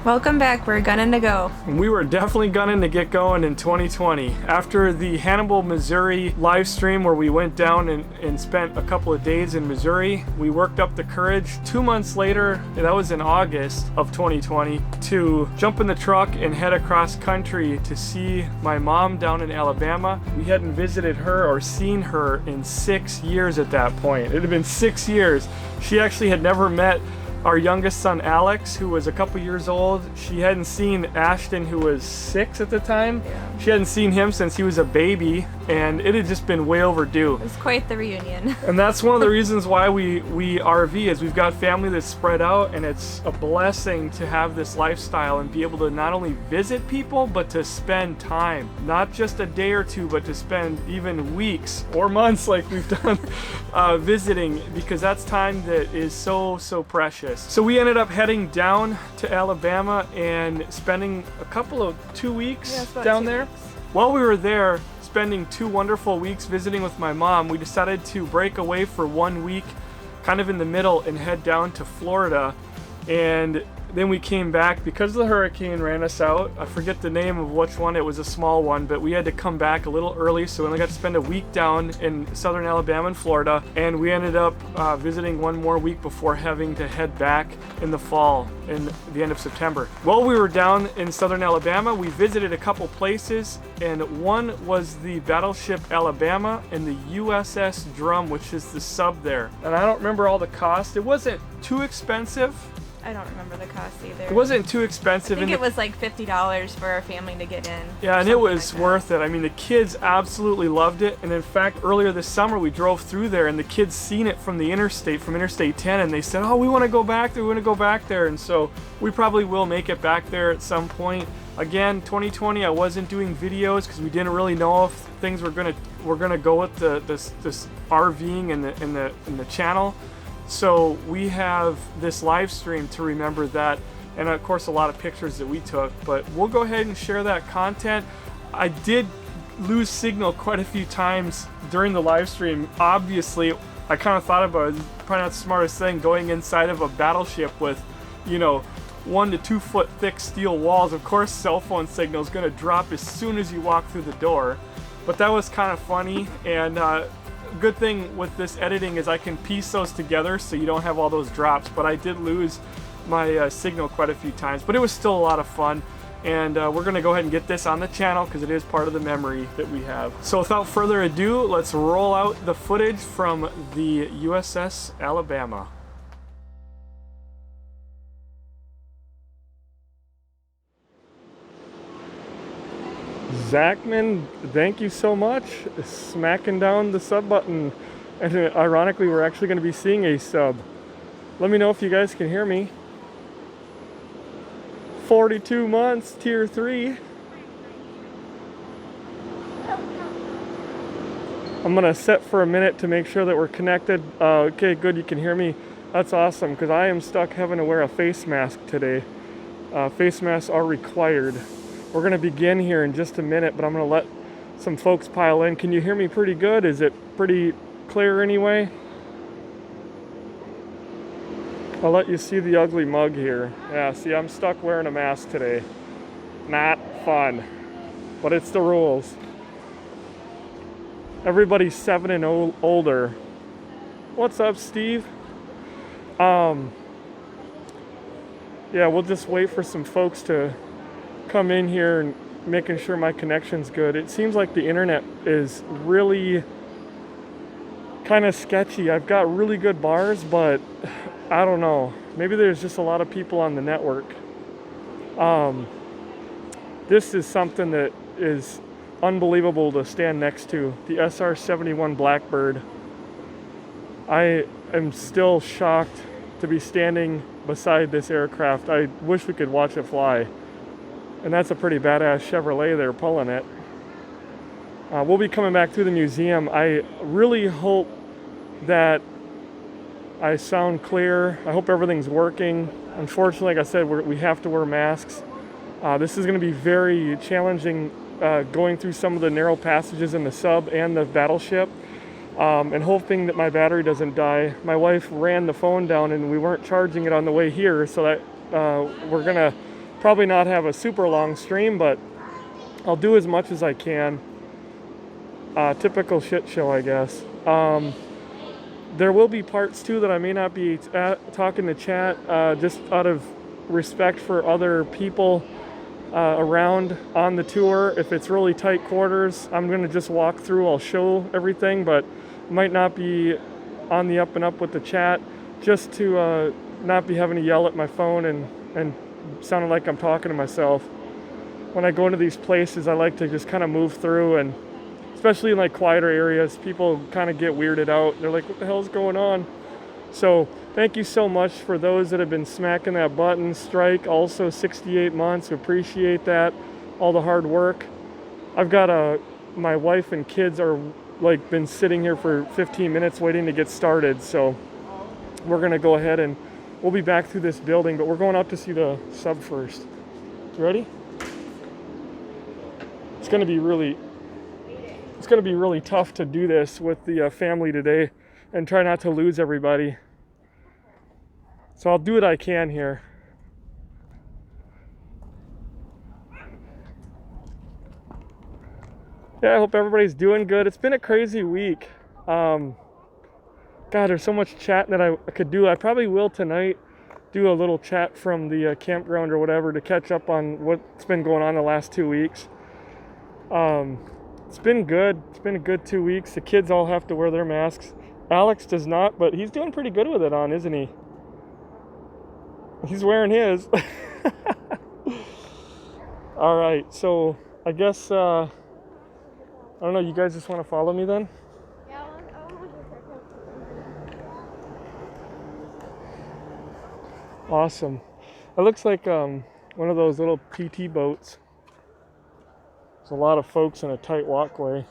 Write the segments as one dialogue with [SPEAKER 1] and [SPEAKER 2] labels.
[SPEAKER 1] Welcome back, we're gunning to go.
[SPEAKER 2] We were definitely gunning to get going in 2020. After the Hannibal, Missouri live stream where we went down and spent a couple of days in Missouri, we worked up the courage 2 months later, that was in August of 2020, to jump in the truck and head across country to see my mom down in Alabama. We hadn't visited her or seen her in 6 years at that point. It had been 6 years. She actually had never met our youngest son Alex, who was a couple years old. She hadn't seen Ashton, who was 6 at the time. Yeah. She hadn't seen him since he was a baby, and it had just been way overdue.
[SPEAKER 1] It was quite the reunion.
[SPEAKER 2] And that's one of the reasons why we RV, is we've got family that's spread out, and it's a blessing to have this lifestyle and be able to not only visit people, but to spend time. Not just a day or two, but to spend even weeks or months like we've done visiting, because that's time that is so precious. So we ended up heading down to Alabama and spending a couple of 2 weeks down there. While we were there, spending 2 wonderful weeks visiting with my mom, we decided to break away for 1 week, kind of in the middle, and head down to Florida. And then we came back because the hurricane ran us out. I forget the name of which one, it was a small one, but we had to come back a little early, so we only got to spend a week down in southern Alabama and Florida, and we ended up visiting 1 more week before having to head back in the fall, in the end of September. While we were down in southern Alabama, we visited a couple places, and one was the Battleship Alabama and the USS Drum, which is the sub there. And I don't remember all the cost. It wasn't too expensive.
[SPEAKER 1] I don't remember the cost either.
[SPEAKER 2] It wasn't too expensive.
[SPEAKER 1] I think it was like $50 for our family to get in.
[SPEAKER 2] Yeah, and it was worth it. I mean, the kids absolutely loved it. And in fact, earlier this summer, we drove through there, and the kids seen it from the interstate, from Interstate 10, and they said, oh, we want to go back there, we want to go back there. And so we probably will make it back there at some point. Again, 2020, I wasn't doing videos because we didn't really know if things were gonna go with this RVing and the channel. So we have this live stream to remember that, and of course a lot of pictures that we took, but we'll go ahead and share that content. I did lose signal quite a few times during the live stream. Obviously, I kind of thought about it, probably not the smartest thing, going inside of a battleship with, 1 to 2 foot thick steel walls. Of course, cell phone signal is going to drop as soon as you walk through the door, but that was kind of funny. And good thing with this editing is I can piece those together so you don't have all those drops, but I did lose my signal quite a few times, but it was still a lot of fun. And we're gonna go ahead and get this on the channel because it is part of the memory that we have. So without further ado, let's roll out the footage from the USS Alabama. Zachman, thank you so much. Smacking down the sub button. And ironically, we're actually going to be seeing a sub. Let me know if you guys can hear me. 42 months, tier 3. I'm going to set for a minute to make sure that we're connected. Okay, good, you can hear me. That's awesome, because I am stuck having to wear a face mask today. Face masks are required. We're going to begin here in just a minute, but I'm going to let some folks pile in. Can you hear me pretty good? Is it pretty clear anyway? I'll let you see the ugly mug here. Yeah, see, I'm stuck wearing a mask today. Not fun, but it's the rules. Everybody's 7 and older. What's up, Steve? Yeah, we'll just wait for some folks to come in here and making sure my connection's good. It seems like the internet is really kind of sketchy. I've got really good bars, but I don't know. Maybe there's just a lot of people on the network. This is something that is unbelievable to stand next to. The SR-71 Blackbird. I am still shocked to be standing beside this aircraft. I wish we could watch it fly. And that's a pretty badass Chevrolet there pulling it. We'll be coming back through the museum. I really hope that I sound clear. I hope everything's working. Unfortunately, like I said, we have to wear masks. This is going to be very challenging going through some of the narrow passages in the sub and the battleship, and hoping that my battery doesn't die. My wife ran the phone down and we weren't charging it on the way here, so that we're going to probably not have a super long stream, but I'll do as much as I can. Typical shit show, I guess. There will be parts too that I may not be talking to chat, just out of respect for other people around on the tour. If it's really tight quarters, I'm going to just walk through. I'll show everything, but might not be on the up and up with the chat, just to not be having to yell at my phone and sounding like I'm talking to myself. When I go into these places, I like to just kind of move through, and especially in like quieter areas, people kind of get weirded out. They're like, what the hell's going on? So thank you so much for those that have been smacking that button. Strike, also 68 months. Appreciate that. All the hard work. I've got my wife and kids are like been sitting here for 15 minutes waiting to get started. So we're going to go ahead and we'll be back through this building, but we're going out to see the sub first. You ready? It's going to be really tough to do this with the family today and try not to lose everybody. So I'll do what I can here. Yeah, I hope everybody's doing good. It's been a crazy week. God, there's so much chatting that I could do. I probably will tonight do a little chat from the campground or whatever to catch up on what's been going on the last 2 weeks. It's been good. It's been a good 2 weeks. The kids all have to wear their masks. Alex does not, but he's doing pretty good with it on, isn't he? He's wearing his. All right, so I guess, I don't know, you guys just want to follow me then?
[SPEAKER 3] Yeah, I want to
[SPEAKER 2] Awesome. It looks like one of those little PT boats. There's a lot of folks in a tight walkway.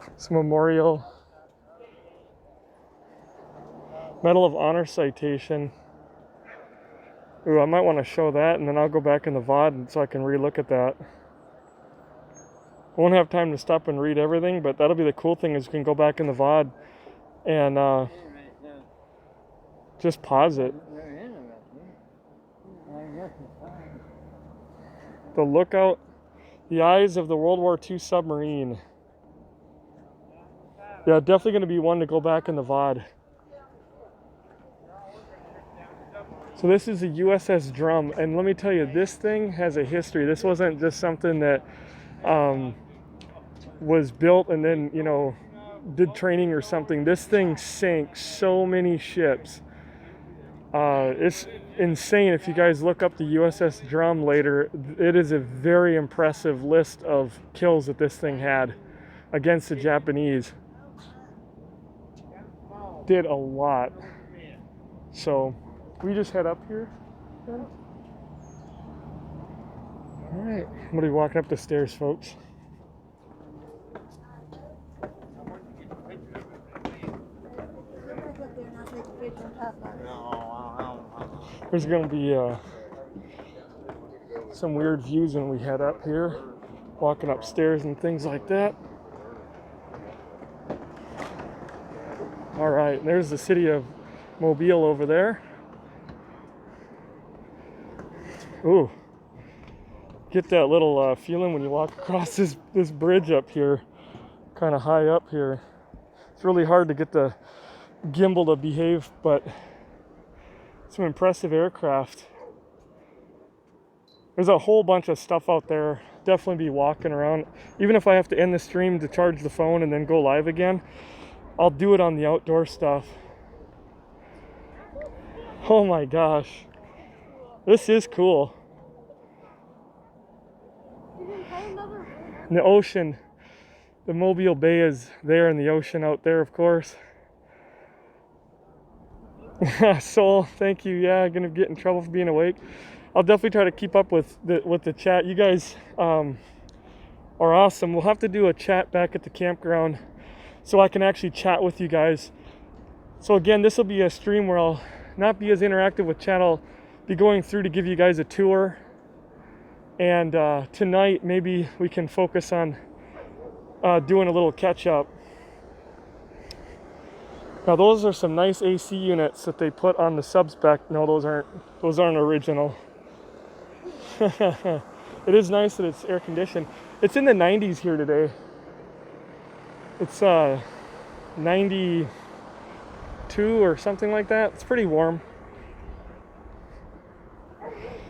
[SPEAKER 2] It's a memorial. Medal of Honor citation. Ooh, I might want to show that, and then I'll go back in the VOD so I can re-look at that. I won't have time to stop and read everything, but that'll be the cool thing is you can go back in the VOD and just pause it. The lookout, the eyes of the World War II submarine. Yeah, definitely going to be one to go back in the VOD. So this is the USS Drum, and let me tell you, this thing has a history. This wasn't just something that was built and then, you know, did training or something. This thing sank so many ships. It's insane. If you guys look up the USS Drum later, it is a very impressive list of kills that this thing had against the Japanese. Did a lot. So we just head up here then? All right, I'm gonna be walking up the stairs, folks. There's gonna be some weird views when we head up here, walking upstairs and things like that. All right, there's the city of Mobile over there. Ooh, get that little feeling when you walk across this bridge up here, kind of high up here. It's really hard to get the gimbal to behave, but some impressive aircraft. There's a whole bunch of stuff out there. Definitely be walking around. Even if I have to end the stream to charge the phone and then go live again, I'll do it on the outdoor stuff. Oh my gosh. This is cool. In the ocean, the Mobile Bay is there in the ocean out there, of course. Soul, thank you. Yeah, I'm gonna get in trouble for being awake. I'll definitely try to keep up with the chat. You guys are awesome. We'll have to do a chat back at the campground so I can actually chat with you guys. So again, this will be a stream where I'll not be as interactive with chat. I'll be going through to give you guys a tour, and tonight maybe we can focus on doing a little catch up. Now those are some nice AC units that they put on the sub-spec. No, those aren't original. It is nice that it's air conditioned. It's in the 90s here today. It's 92 or something like that. It's pretty warm.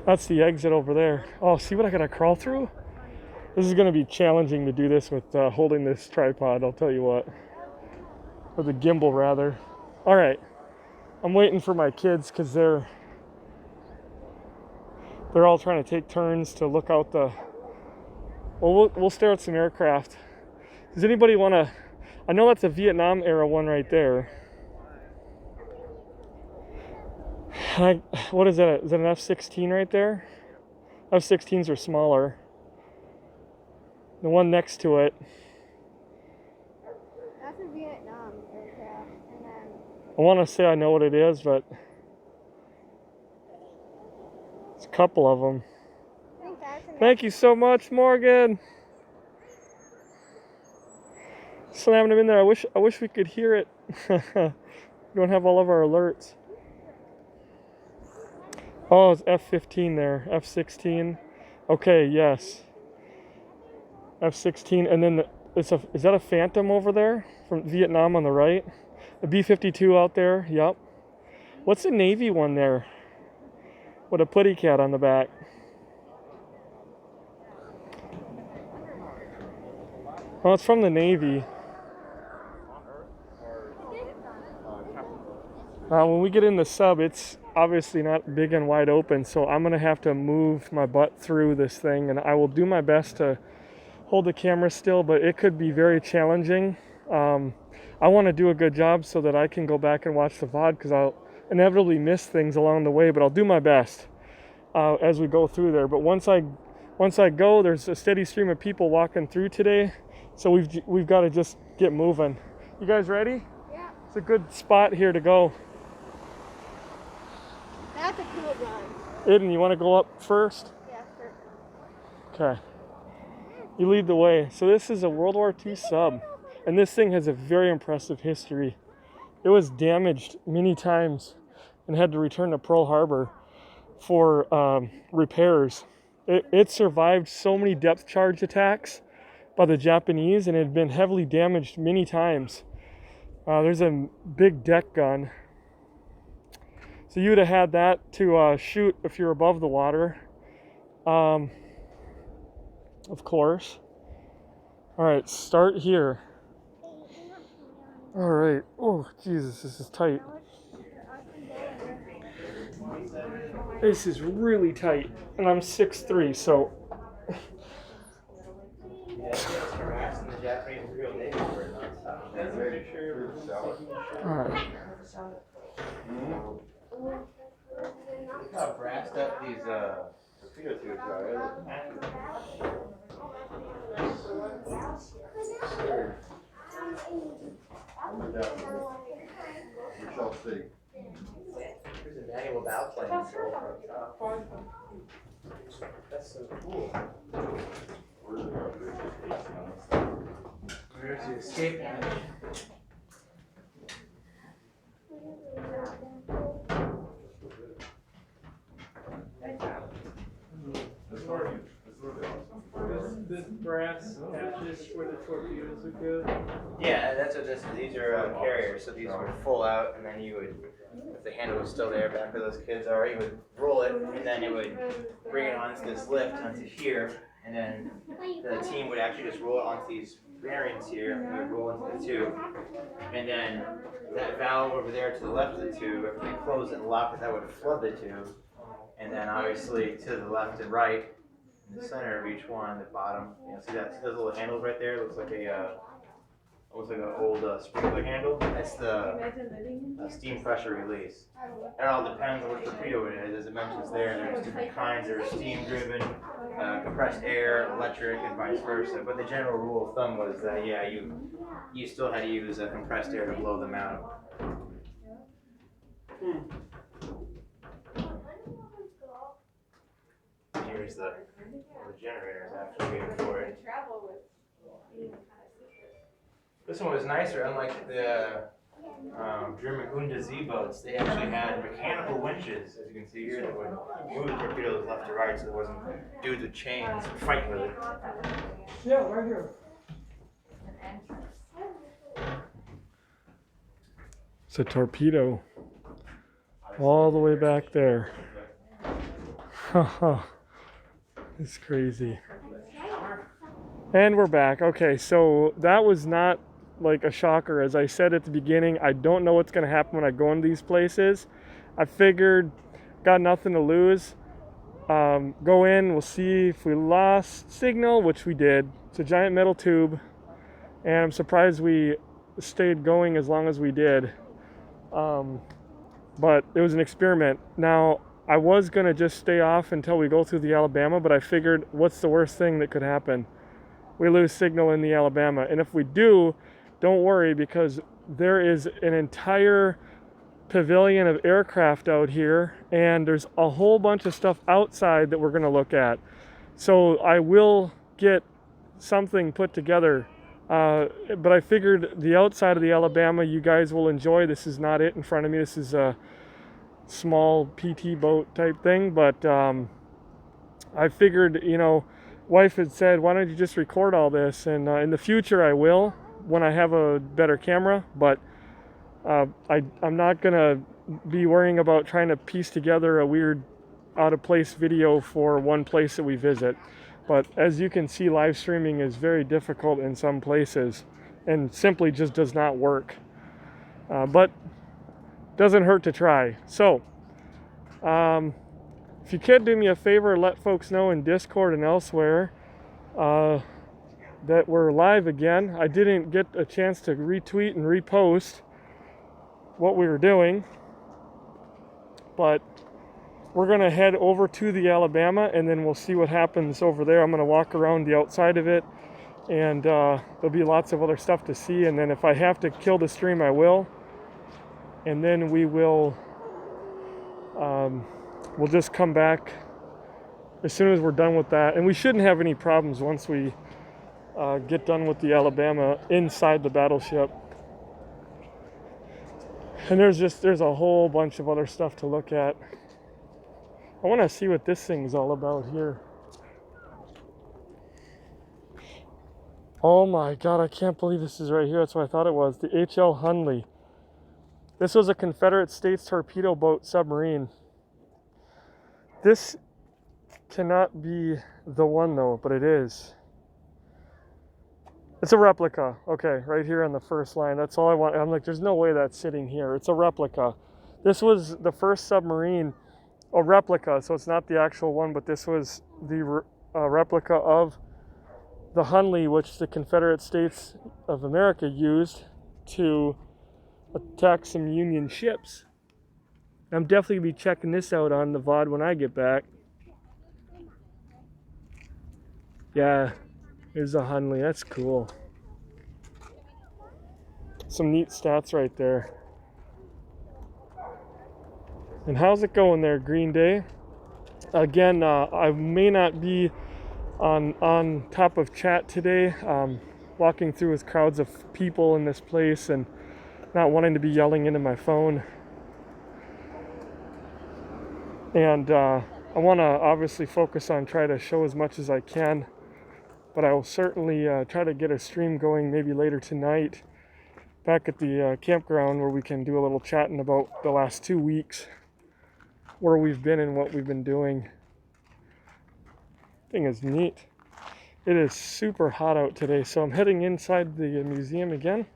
[SPEAKER 2] That's the exit over there. Oh, see what I gotta crawl through? This is gonna be challenging to do this with holding this tripod, I'll tell you what. Or the gimbal rather. All right, I'm waiting for my kids because they're all trying to take turns to look out the, well, we'll stare at some aircraft. Does anybody want to, I know that's a Vietnam era one right there. What is that? Is that an F-16 right there? F-16s are smaller. The one next to it.
[SPEAKER 3] That's a Vietnam aircraft, and then
[SPEAKER 2] I want to say I know what it is, but it's a couple of them.
[SPEAKER 3] I think that's an
[SPEAKER 2] Thank you so much, Morgan. Slamming them in there. I wish we could hear it. We don't have all of our alerts. Oh, it's F-15 there. F-16. Okay, yes. F-16, and then is that a Phantom over there from Vietnam on the right? The B-52 out there. Yep. What's the Navy one there? With a putty cat on the back. Oh, it's from the Navy. When we get in the sub, it's obviously not big and wide open, so I'm gonna have to move my butt through this thing, and I will do my best to hold the camera still, but it could be very challenging. I want to do a good job so that I can go back and watch the VOD, because I'll inevitably miss things along the way, but I'll do my best as we go through there. But once I go, there's a steady stream of people walking through today, so we've got to just get moving. You guys ready?
[SPEAKER 3] Yeah.
[SPEAKER 2] It's a good spot here to go.
[SPEAKER 3] That's a cool gun.
[SPEAKER 2] Aiden, you want to go up first?
[SPEAKER 3] Yeah, sure.
[SPEAKER 2] Okay. You lead the way. So this is a World War II sub, and this thing has a very impressive history. It was damaged many times and had to return to Pearl Harbor for repairs. It survived so many depth charge attacks by the Japanese, and it had been heavily damaged many times. There's a big deck gun. So you would have had that to shoot if you're above the water. Of course. All right, start here. All right. Oh, Jesus, this is tight. This is really tight, and I'm 6'3", so. All right.
[SPEAKER 4] Look how brassed up these mosquito tubes are.
[SPEAKER 5] We shall see.
[SPEAKER 4] There's a manual valve plane. That's so cool. Where's the escape hatch?
[SPEAKER 6] This brass hatches where the torpedoes would go.
[SPEAKER 4] Yeah, that's what this is. These are carriers, so these would full out, and then you would, if the handle was still there back where those kids are, you would roll it, and then it would bring it onto this lift onto here, and then the team would actually just roll it onto these bearings here, and it would roll into the tube. And then that valve over there to the left of the tube, if they close it and lock it, that would flood the tube. And then obviously to the left and right, in the center of each one, the bottom, you know, see those little handles right there? It looks like an old sprinkler handle. That's the steam pressure release. It all depends on which torpedo it is. As it mentions there, there's different kinds. There's steam driven, compressed air, electric, and vice versa. But the general rule of thumb was that, yeah, you still had to use compressed air to blow them out. Here's the generators actually waiting for it. This one was nicer, unlike the German Untersee boats, they actually had mechanical winches, as you can see here, that would move torpedoes left to right, so there wasn't dudes with chains fighting with it.
[SPEAKER 2] Yeah, right here. It's a torpedo all the way back there. Haha, it's crazy. And we're back. Okay, so that was not like a shocker. As I said at the beginning, I don't know what's going to happen when I go into these places. I figured, got nothing to lose. Go in, we'll see if we lost signal, which we did. It's a giant metal tube, and I'm surprised we stayed going as long as we did. But it was an experiment. Now, I was going to just stay off until we go through the Alabama, but I figured, what's the worst thing that could happen? We lose signal in the Alabama. And if we do, don't worry, because there is an entire pavilion of aircraft out here, and there's a whole bunch of stuff outside that we're going to look at. So I will get something put together. But I figured the outside of the Alabama you guys will enjoy. This is not it in front of me. This is a small PT boat type thing. But I figured, you know, wife had said, why don't you just record all this? And in the future I will, when I have a better camera. But I'm not going to be worrying about trying to piece together a weird out of place video for one place that we visit. But as you can see, live streaming is very difficult in some places and simply just does not work. But doesn't hurt to try. So, if you could do me a favor, let folks know in Discord and elsewhere that we're live again. I didn't get a chance to retweet and repost what we were doing, but we're going to head over to the Alabama, and then we'll see what happens over there. I'm going to walk around the outside of it, and there'll be lots of other stuff to see. And then if I have to kill the stream, I will. And then we will we'll just come back as soon as we're done with that. And we shouldn't have any problems once we get done with the Alabama inside the battleship. And there's a whole bunch of other stuff to look at. I want to see what this thing's all about here. Oh my god, I can't believe this is right here. That's what I thought it was. The H.L. Hunley. This was a Confederate States torpedo boat submarine. This cannot be the one though, but it is. It's a replica. Okay, right here on the first line. That's all I want. I'm like, there's no way that's sitting here. It's a replica. This was the first submarine, a replica, so it's not the actual one, but this was the replica of the Hunley, which the Confederate States of America used to attack some Union ships. I'm definitely going to be checking this out on the VOD when I get back. Yeah, there's a Hunley. That's cool. Some neat stats right there. And how's it going there, Green Day? Again, I may not be on top of chat today. Walking through with crowds of people in this place and not wanting to be yelling into my phone. And I want to obviously focus on try to show as much as I can. But I will certainly try to get a stream going maybe later tonight back at the campground where we can do a little chatting about the last 2 weeks, where we've been and what we've been doing. Thing is neat. It is super hot out today, so I'm heading inside the museum again.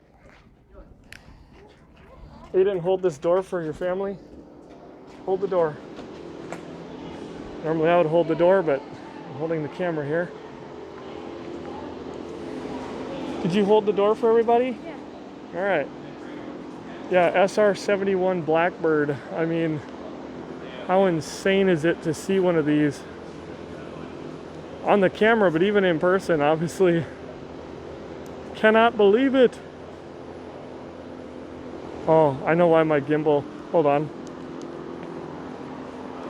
[SPEAKER 2] You didn't hold this door for your family? Hold the door. Normally I would hold the door, but I'm holding the camera here. Did you hold the door for everybody?
[SPEAKER 3] Yeah.
[SPEAKER 2] All right. Yeah, SR-71 Blackbird. I mean, how insane is it to see one of these on the camera, but even in person, obviously. Cannot believe it. Oh, I know why my gimbal. Hold on.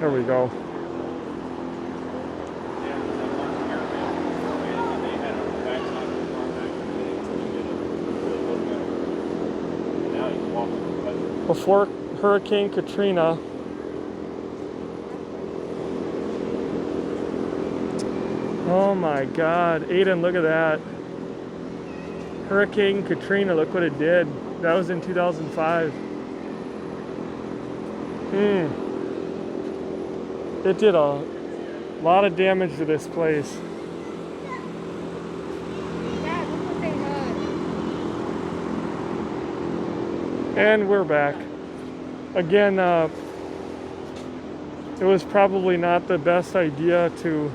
[SPEAKER 2] There we go.
[SPEAKER 5] Now you can walk
[SPEAKER 2] before Hurricane Katrina. Oh my God, Aiden, look at that. Hurricane Katrina, look what it did. That was in 2005. It did a lot of damage to this place.
[SPEAKER 3] Dad, look what they had.
[SPEAKER 2] And we're back. Again, it was probably not the best idea to...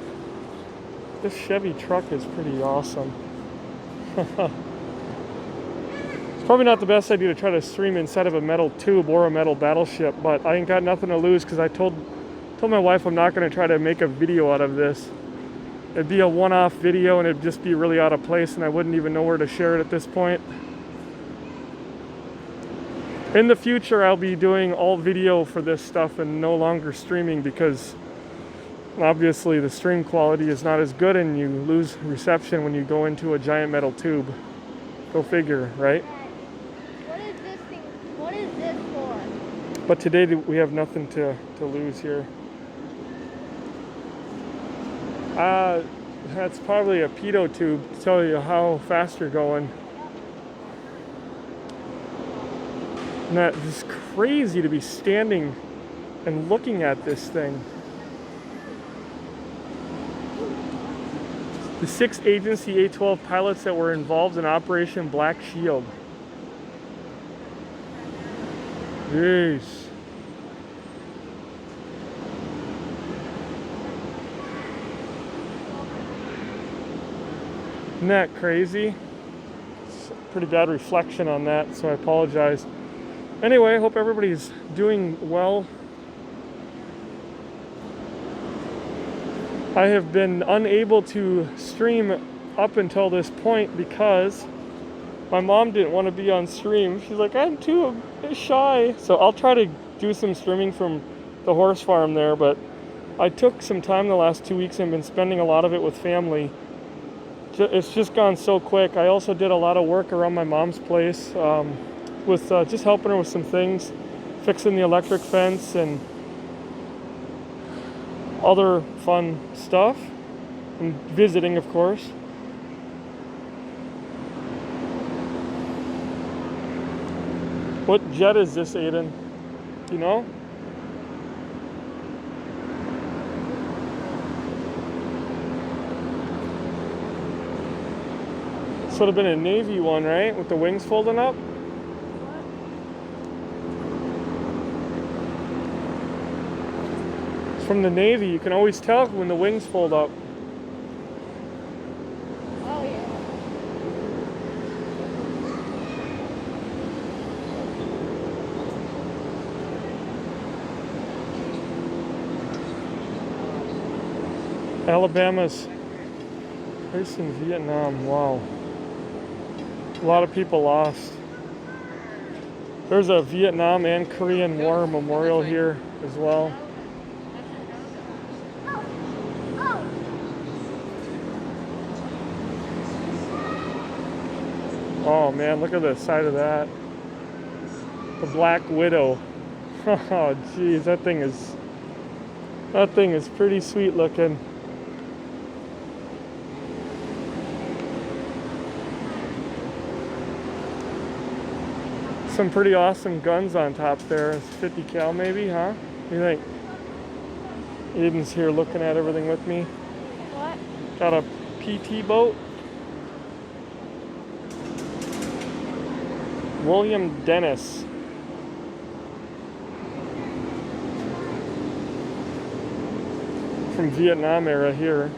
[SPEAKER 2] This Chevy truck is pretty awesome. It's probably not the best idea to try to stream inside of a metal tube or a metal battleship, but I ain't got nothing to lose because I told my wife I'm not going to try to make a video out of this. It'd be a one-off video and it'd just be really out of place and I wouldn't even know where to share it at this point. In the future, I'll be doing all video for this stuff and no longer streaming because obviously the stream quality is not as good and you lose reception when you go into a giant metal tube. Go figure, right?
[SPEAKER 3] What is this thing? What is this for?
[SPEAKER 2] But today we have nothing to lose here. That's probably a pitot tube to tell you how fast you're going. And that is crazy to be standing and looking at this thing. The 6 agency A-12 pilots that were involved in Operation Black Shield. Jeez. Isn't that crazy? It's a pretty bad reflection on that, so I apologize. Anyway, I hope everybody's doing well. I have been unable to stream up until this point because my mom didn't want to be on stream. She's like, I'm too shy. So I'll try to do some streaming from the horse farm there, but I took some time the last 2 weeks and been spending a lot of it with family. It's just gone so quick. I also did a lot of work around my mom's place with just helping her with some things, fixing the electric fence and other fun stuff, and visiting, of course. What jet is this, Aiden? You know? This would have been a Navy one, right? With the wings folding up? From the Navy, you can always tell when the wings fold up.
[SPEAKER 3] Oh yeah.
[SPEAKER 2] Alabama's place in Vietnam, wow. A lot of people lost. There's a Vietnam and Korean War memorial here as well. Oh man, look at the side of that. The Black Widow. Oh geez, that thing is pretty sweet looking. Some pretty awesome guns on top there. It's 50 cal maybe, huh? What do you think? Aiden's here looking at everything with me.
[SPEAKER 3] What?
[SPEAKER 2] Got a PT boat. William Dennis. From Vietnam era here.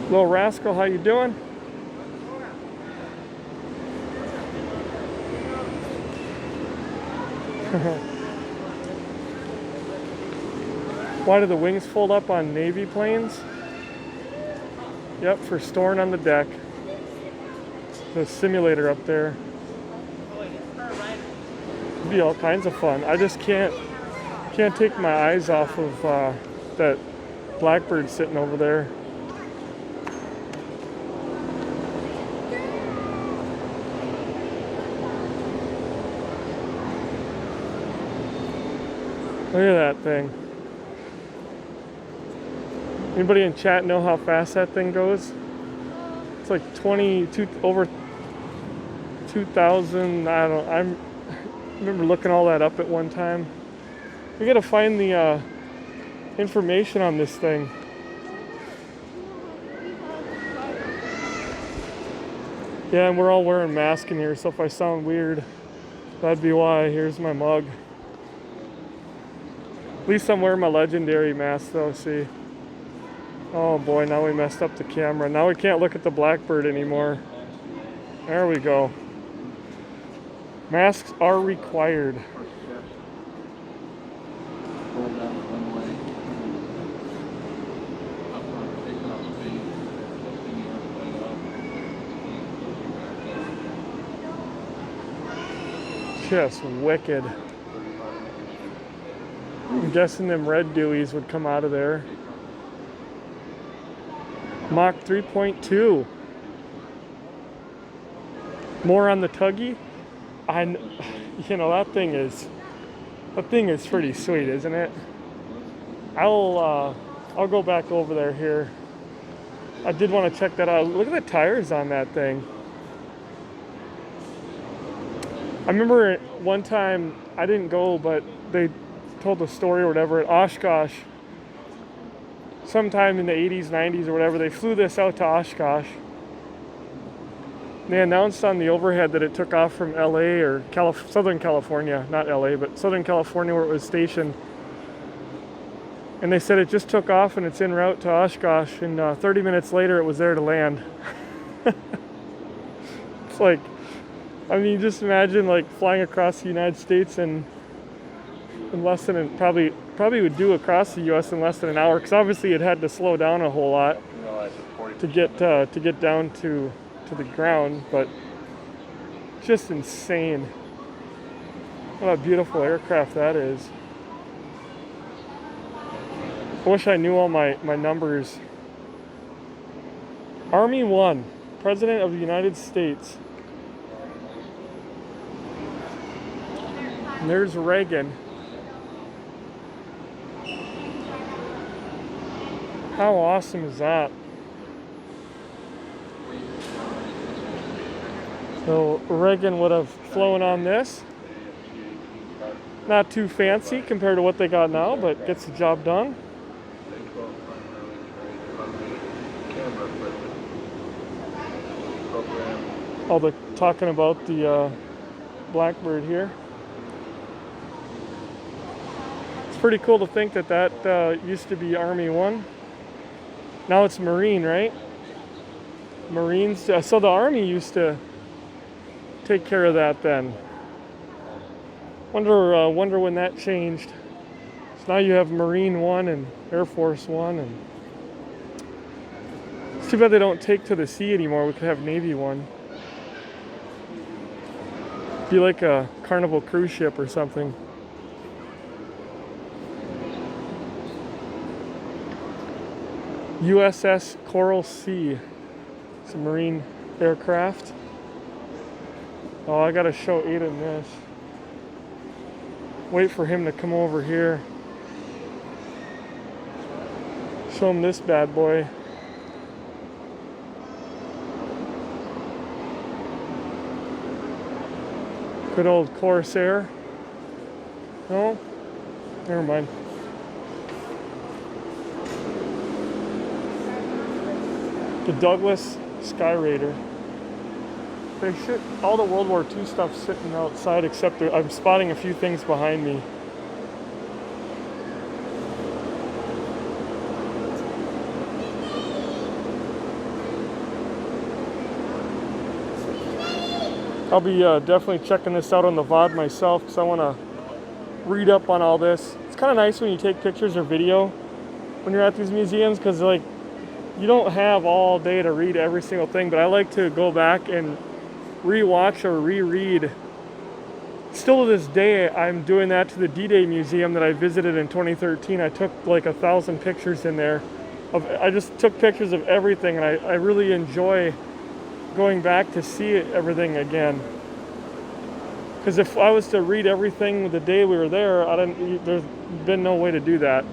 [SPEAKER 2] Little rascal, how you doing? Why do the wings fold up on Navy planes? Yep, for storing on the deck. The simulator up there. It'd be all kinds of fun. I just can't take my eyes off of that blackbird sitting over there. Look at that thing. Anybody in chat know how fast that thing goes? It's like 22 over 2,000. I remember looking all that up at one time. We gotta find the information on this thing. Yeah, and we're all wearing masks in here, so if I sound weird, that'd be why. Here's my mug. At least I'm wearing my legendary mask though, see. Oh boy, now we messed up the camera. Now we can't look at the blackbird anymore. There we go. Masks are required. Just wicked. I'm guessing them red dewies would come out of there. Mach 3.2. More on the tuggy. You know, that thing is pretty sweet, isn't it? I'll go back over there here. I did want to check that out. Look at the tires on that thing. I remember one time, I didn't go, but they told the story or whatever at Oshkosh. Sometime in the 80s, 90s or whatever, they flew this out to Oshkosh. They announced on the overhead that it took off from LA or Southern California, not LA, but Southern California where it was stationed. And they said it just took off and it's en route to Oshkosh, and 30 minutes later it was there to land. It's like, I mean, just imagine like flying across the United States in less than, probably would do across the U.S. in less than an hour, because obviously it had to slow down a whole lot to get down to the ground, but just insane. What a beautiful aircraft that is. I wish I knew all my numbers. Army 1, President of the United States. And there's Reagan. How awesome is that? So Reagan would have flown on this. Not too fancy compared to what they got now, but gets the job done. Oh, they're talking about the Blackbird here. It's pretty cool to think that used to be Army 1. Now it's Marine, right? Marines. So the Army used to take care of that then. Wonder when that changed. So now you have Marine 1 and Air Force 1, and it's too bad they don't take to the sea anymore. We could have Navy 1. Be like a Carnival cruise ship or something. USS Coral Sea. It's a Marine aircraft. Oh, I gotta show Aiden this. Wait for him to come over here. Show him this bad boy. Good old Corsair. No? Never mind. The Douglas Skyraider. They should, all the World War II stuff sitting outside, except I'm spotting a few things behind me. I'll be definitely checking this out on the VOD myself, because I want to read up on all this. It's kind of nice when you take pictures or video when you're at these museums, because like you don't have all day to read every single thing, but I like to go back and rewatch or reread. Still to this day, I'm doing that to the D-Day Museum that I visited in 2013. I took like 1,000 pictures in there. I just took pictures of everything, and I really enjoy going back to see everything again. Because if I was to read everything the day we were there, there's been no way to do that.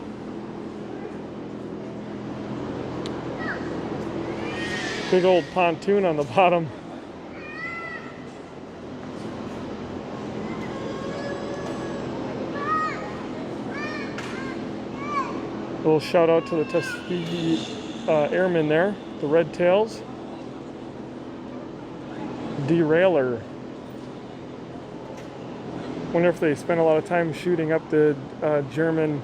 [SPEAKER 2] Big old pontoon on the bottom. A little shout out to the Tuskegee airmen there, the Red Tails. Derailer. Wonder if they spent a lot of time shooting up the German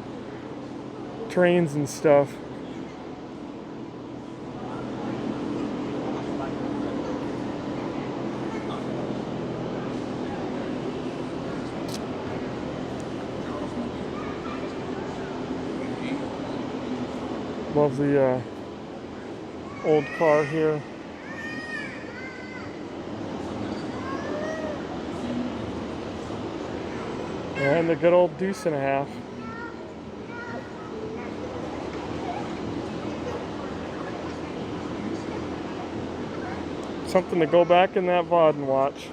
[SPEAKER 2] trains and stuff. Love the old car here. And the good old deuce and a half. Something to go back in that VOD and watch.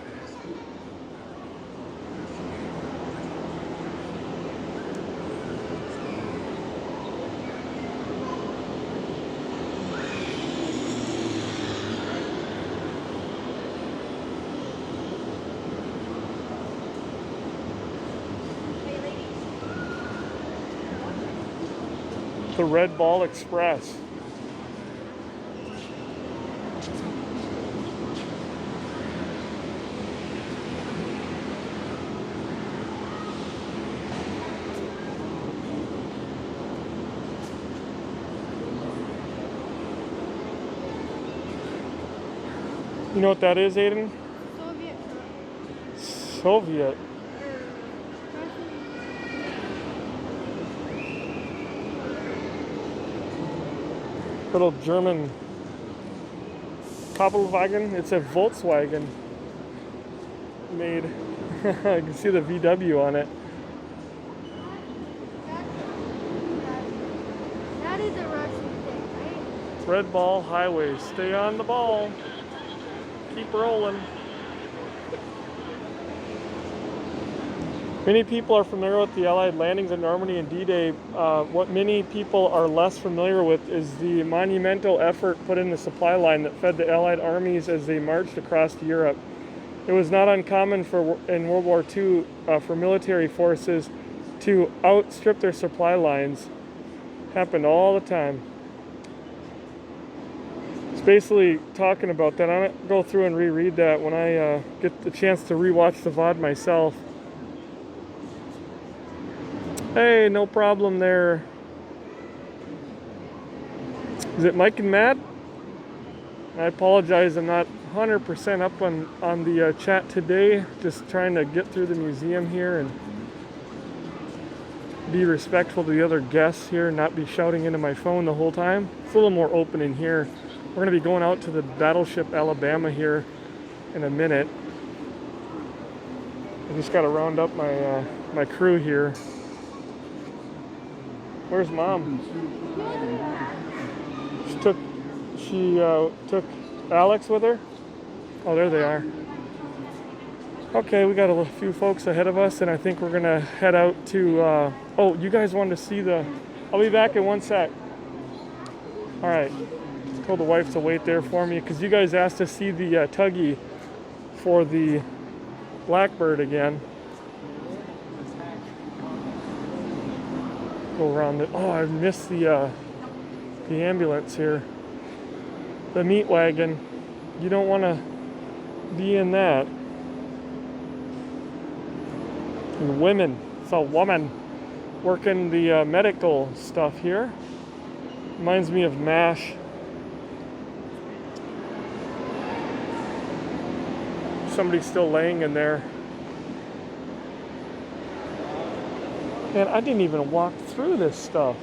[SPEAKER 2] The Red Ball Express. You know what that is, Aiden?
[SPEAKER 3] Soviet truck.
[SPEAKER 2] Soviet. Little German Kabelwagen. It's a Volkswagen made. You can see the VW on it.
[SPEAKER 3] That is a Russian thing, right?
[SPEAKER 2] Red Ball Highway. Stay on the ball. Keep rolling. Many people are familiar with the Allied landings in Normandy and D-Day. What many people are less familiar with is the monumental effort put in the supply line that fed the Allied armies as they marched across Europe. It was not uncommon in World War II for military forces to outstrip their supply lines. Happened all the time. It's basically talking about that. I'm going to go through and reread that when I get the chance to rewatch the VOD myself. Hey, no problem there. Is it Mike and Matt? I apologize, I'm not 100% up on the chat today. Just trying to get through the museum here and be respectful to the other guests here and not be shouting into my phone the whole time. It's a little more open in here. We're going to be going out to the Battleship Alabama here in a minute. I just got to round up my crew here. Where's Mom? She took Alex with her? Oh, there they are. Okay, we got a few folks ahead of us, and I think we're gonna head out to, oh, you guys wanted to see I'll be back in 1 sec. All right, told the wife to wait there for me, because you guys asked to see the tuggy for the Blackbird again. Go around it. Oh, I missed the ambulance here. The meat wagon. You don't want to be in that. And women. It's a woman working the medical stuff here. Reminds me of MASH. Somebody's still laying in there. Man, I didn't even walk through this stuff.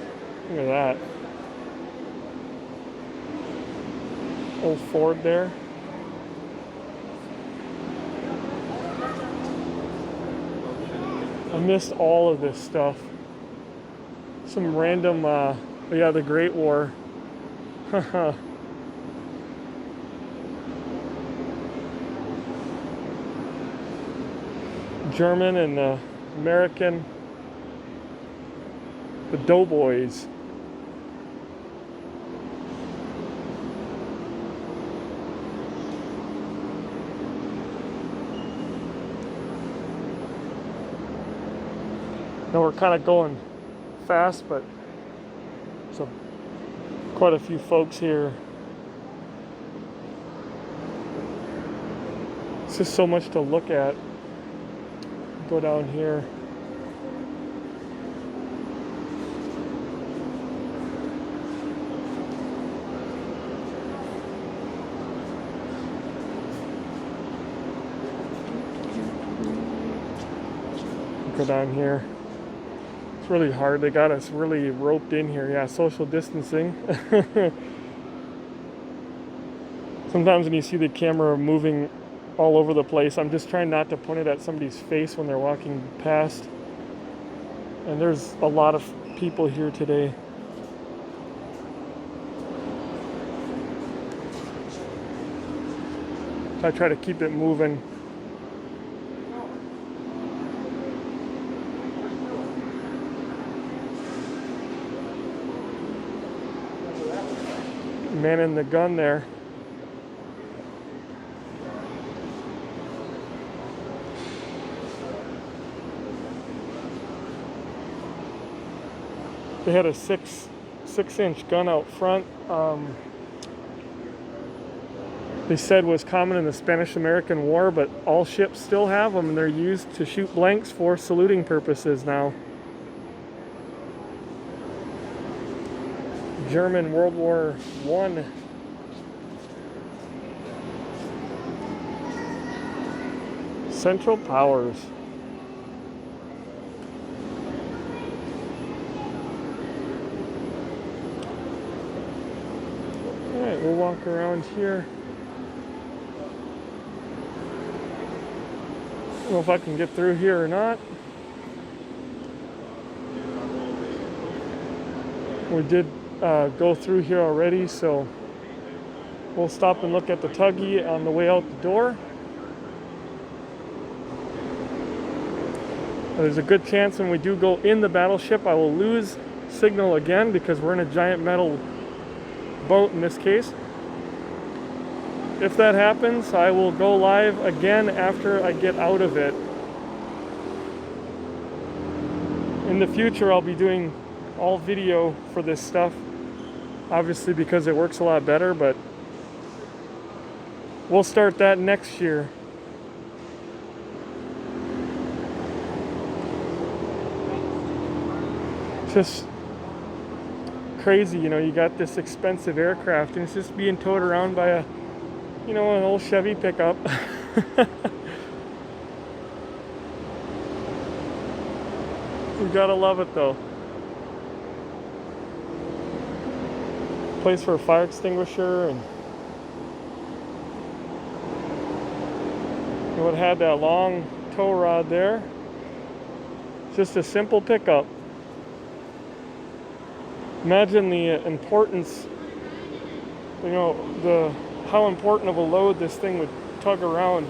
[SPEAKER 2] Look at that. Old Ford there. I missed all of this stuff. Some random, yeah, the Great War. German and the American, the doughboys. Now we're kind of going fast, but so quite a few folks here. It's just so much to look at. Go down here. Go down here. It's really hard. They got us really roped in here. Yeah, social distancing. Sometimes when you see the camera moving all over the place, I'm just trying not to point it at somebody's face when they're walking past. And there's a lot of people here today. I try to keep it moving. Man in the gun there. They had a six-inch gun out front. They said was common in the Spanish-American War, but all ships still have them, and they're used to shoot blanks for saluting purposes now. German World War I. Central Powers. Alright, we'll walk around here. I don't know if I can get through here or not. We did go through here already, so we'll stop and look at the tuggy on the way out the door. There's a good chance when we do go in the battleship I will lose signal again because we're in a giant metal boat in this case. If that happens, I will go live again after I get out of it. In the future I'll be doing all video for this stuff, obviously because it works a lot better, but we'll start that next year. Just crazy, you know, you got this expensive aircraft and it's just being towed around by a, you know, an old Chevy pickup. You gotta love it though. Place for a fire extinguisher, and you know, it had that long tow rod there. Just a simple pickup. Imagine the importance, you know, how important of a load this thing would tug around.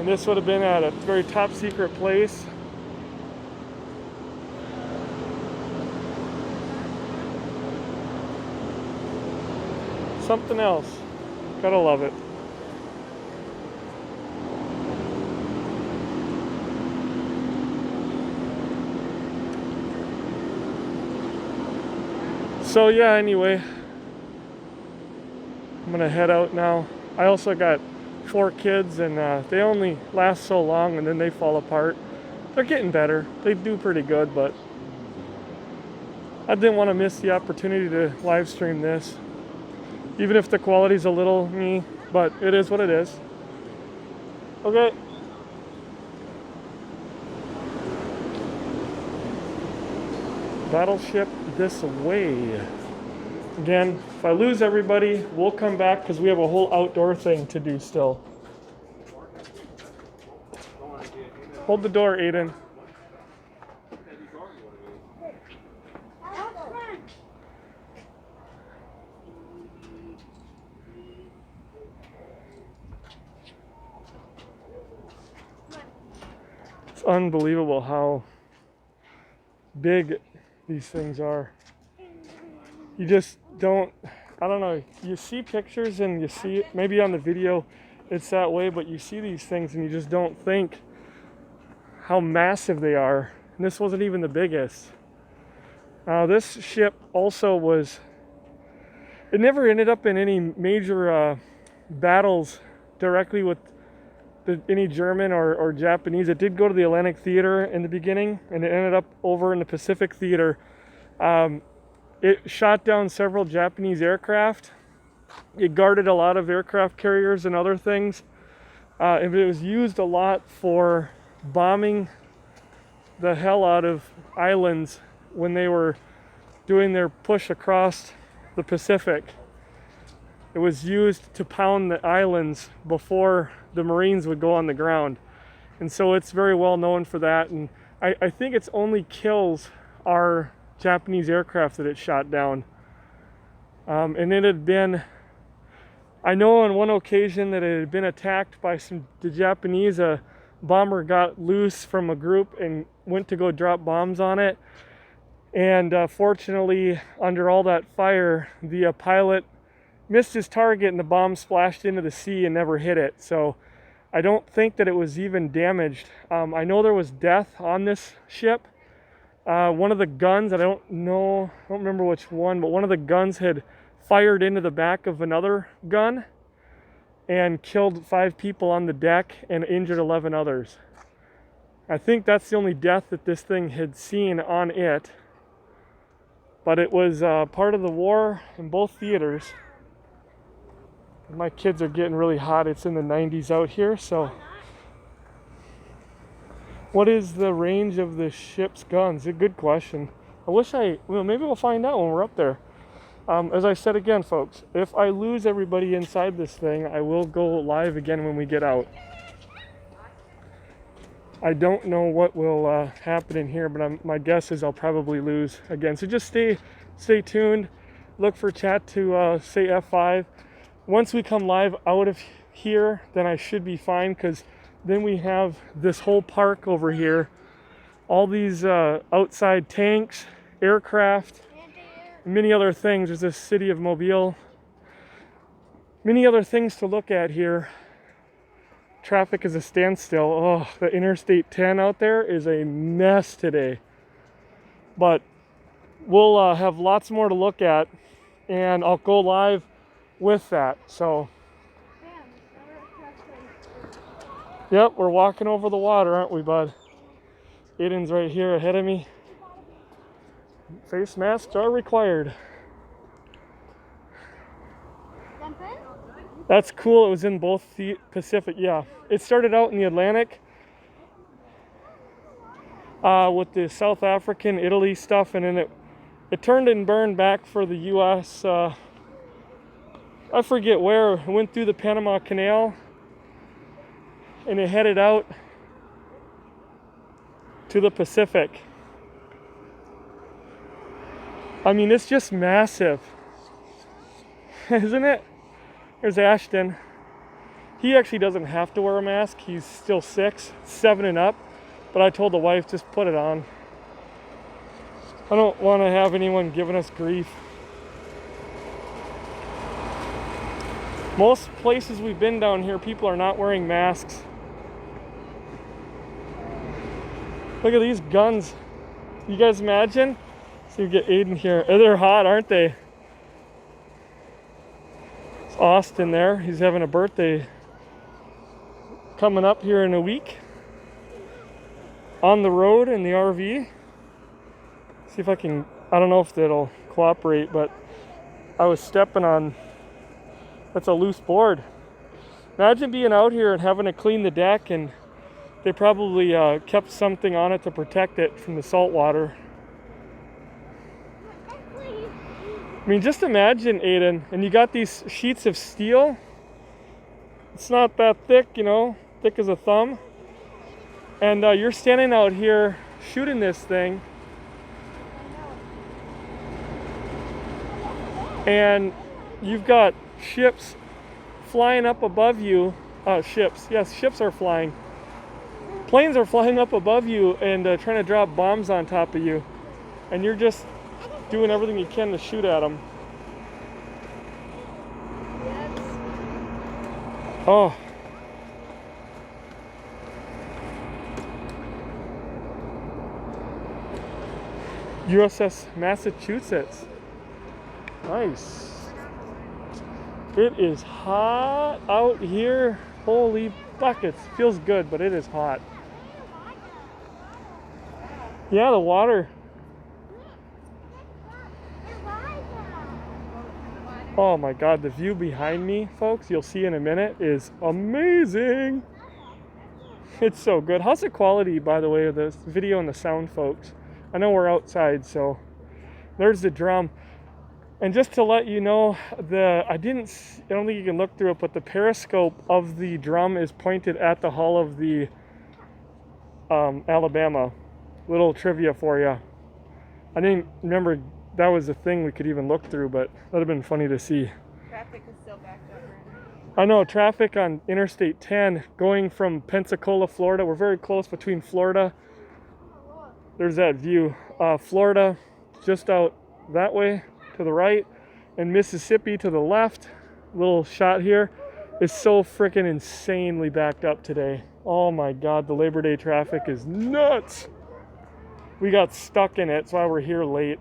[SPEAKER 2] And this would have been at a very top secret place. Something else. Gotta love it. So yeah, anyway, I'm gonna head out now. I also got 4 kids, and they only last so long and then they fall apart. They're getting better. They do pretty good, but I didn't want to miss the opportunity to live stream this. Even if the quality's a little meh, but it is what it is. Okay. Battleship this way. Again, if I lose everybody, we'll come back because we have a whole outdoor thing to do still. Hold the door, Aiden. It's unbelievable how big these things are. You just don't, I don't know, you see pictures and you see it, maybe on the video it's that way, but you see these things and you just don't think how massive they are. And this wasn't even the biggest. This ship also was, it never ended up in any major battles directly with any German or Japanese. It did go to the Atlantic Theater in the beginning, and it ended up over in the Pacific Theater. It shot down several Japanese aircraft. It guarded a lot of aircraft carriers and other things. And it was used a lot for bombing the hell out of islands when they were doing their push across the Pacific. It was used to pound the islands before the Marines would go on the ground. And so it's very well known for that. And I think its only kills are Japanese aircraft that it shot down. And it had been, I know on one occasion that it had been attacked by the Japanese. A bomber got loose from a group and went to go drop bombs on it. And fortunately, under all that fire, the pilot missed his target and the bomb splashed into the sea and never hit it. So I don't think that it was even damaged. I know there was death on this ship. One of the guns, I don't remember which one, but one of the guns had fired into the back of another gun and killed 5 people on the deck and injured 11 others. I think that's the only death that this thing had seen on it. But it was part of the war in both theaters. My kids are getting really hot. It's in the 90s out here, so. What is the range of the ship's guns? A good question. I wish maybe we'll find out when we're up there. As I said again, folks, if I lose everybody inside this thing, I will go live again when we get out. I don't know what will happen in here, but my guess is I'll probably lose again. So just stay tuned. Look for chat to say F5. Once we come live out of here, then I should be fine, because then we have this whole park over here. All these outside tanks, aircraft, many other things. There's this city of Mobile. Many other things to look at here. Traffic is a standstill. Oh, the Interstate 10 out there is a mess today. But we'll have lots more to look at, and I'll go live with that. So, yep, we're walking over the water, aren't we, bud? Aiden's right here ahead of me. Face masks are required. That's cool. It was in both the Pacific. Yeah, it started out in the Atlantic with the South African, Italy stuff, and then it turned and burned back for the U.S. I forget where. It went through the Panama Canal, and it headed out to the Pacific. I mean, it's just massive, isn't it? There's Ashton. He actually doesn't have to wear a mask. He's still 6, 7 and up. But I told the wife, just put it on. I don't want to have anyone giving us grief. Most places we've been down here, people are not wearing masks. Look at these guns. You guys imagine? So you get Aiden here. They're hot, aren't they? It's Austin there. He's having a birthday coming up here in a week. On the road in the RV. See if I can, I don't know if that'll cooperate, but I was stepping on, that's a loose board. Imagine being out here and having to clean the deck, and they probably kept something on it to protect it from the salt water. I mean, just imagine, Aiden, and you got these sheets of steel. It's not that thick, you know, thick as a thumb. And you're standing out here shooting this thing. And you've got ships flying up above you. Ships, yes, ships are flying. Planes are flying up above you and trying to drop bombs on top of you, and you're just doing everything you can to shoot at them. Oh. USS Massachusetts. Nice. It is hot out here. Holy buckets. Feels good, but it is hot. Yeah, the water. Oh my God, the view behind me, folks, you'll see in a minute, is amazing. It's so good. How's the quality, by the way, of the video and the sound, folks? I know we're outside, so there's the drum. And just to let you know, I don't think you can look through it, but the periscope of the drum is pointed at the hull of the Alabama. Little trivia for you. I didn't remember that was a thing we could even look through, but that would have been funny to see.
[SPEAKER 1] Traffic is still backed up right now.
[SPEAKER 2] I know, traffic on Interstate 10 going from Pensacola, Florida. We're very close between Florida. There's that view. Florida just out that way to the right, and Mississippi to the left. Little shot here is so freaking insanely backed up today. Oh my God, the Labor Day traffic is nuts. We got stuck in it, that's why we're here late.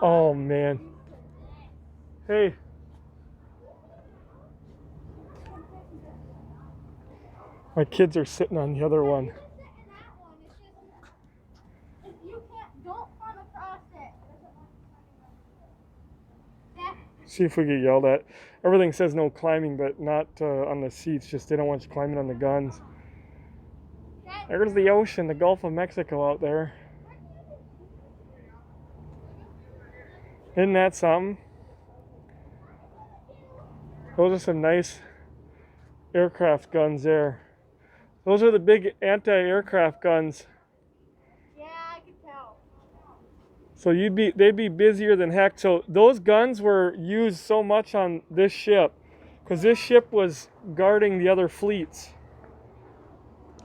[SPEAKER 2] Oh man. Hey. My kids are sitting on the other one. See if we get yelled at. Everything says no climbing, but not on the seats. Just they don't want you climbing on the guns. There's the ocean, the Gulf of Mexico out there. Isn't that something? Those are some nice aircraft guns there. Those are the big anti-aircraft guns.
[SPEAKER 3] Yeah, I can tell.
[SPEAKER 2] So they'd be busier than heck. So those guns were used so much on this ship because this ship was guarding the other fleets,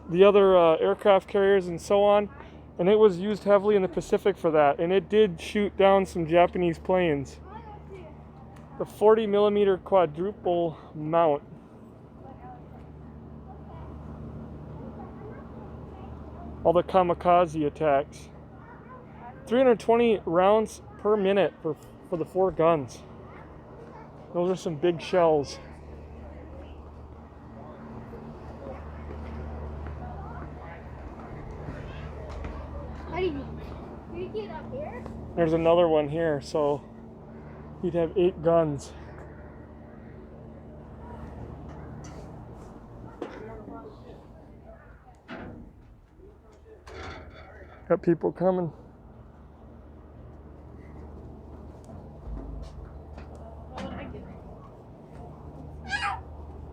[SPEAKER 2] the other aircraft carriers and so on, and it was used heavily in the Pacific for that, and it did shoot down some Japanese planes. The 40mm quadruple mount. All the kamikaze attacks. 320 rounds per minute for the 4 guns. Those are some big shells.
[SPEAKER 3] How do you get up here?
[SPEAKER 2] There's another one here, so you'd have 8 guns. Got people coming.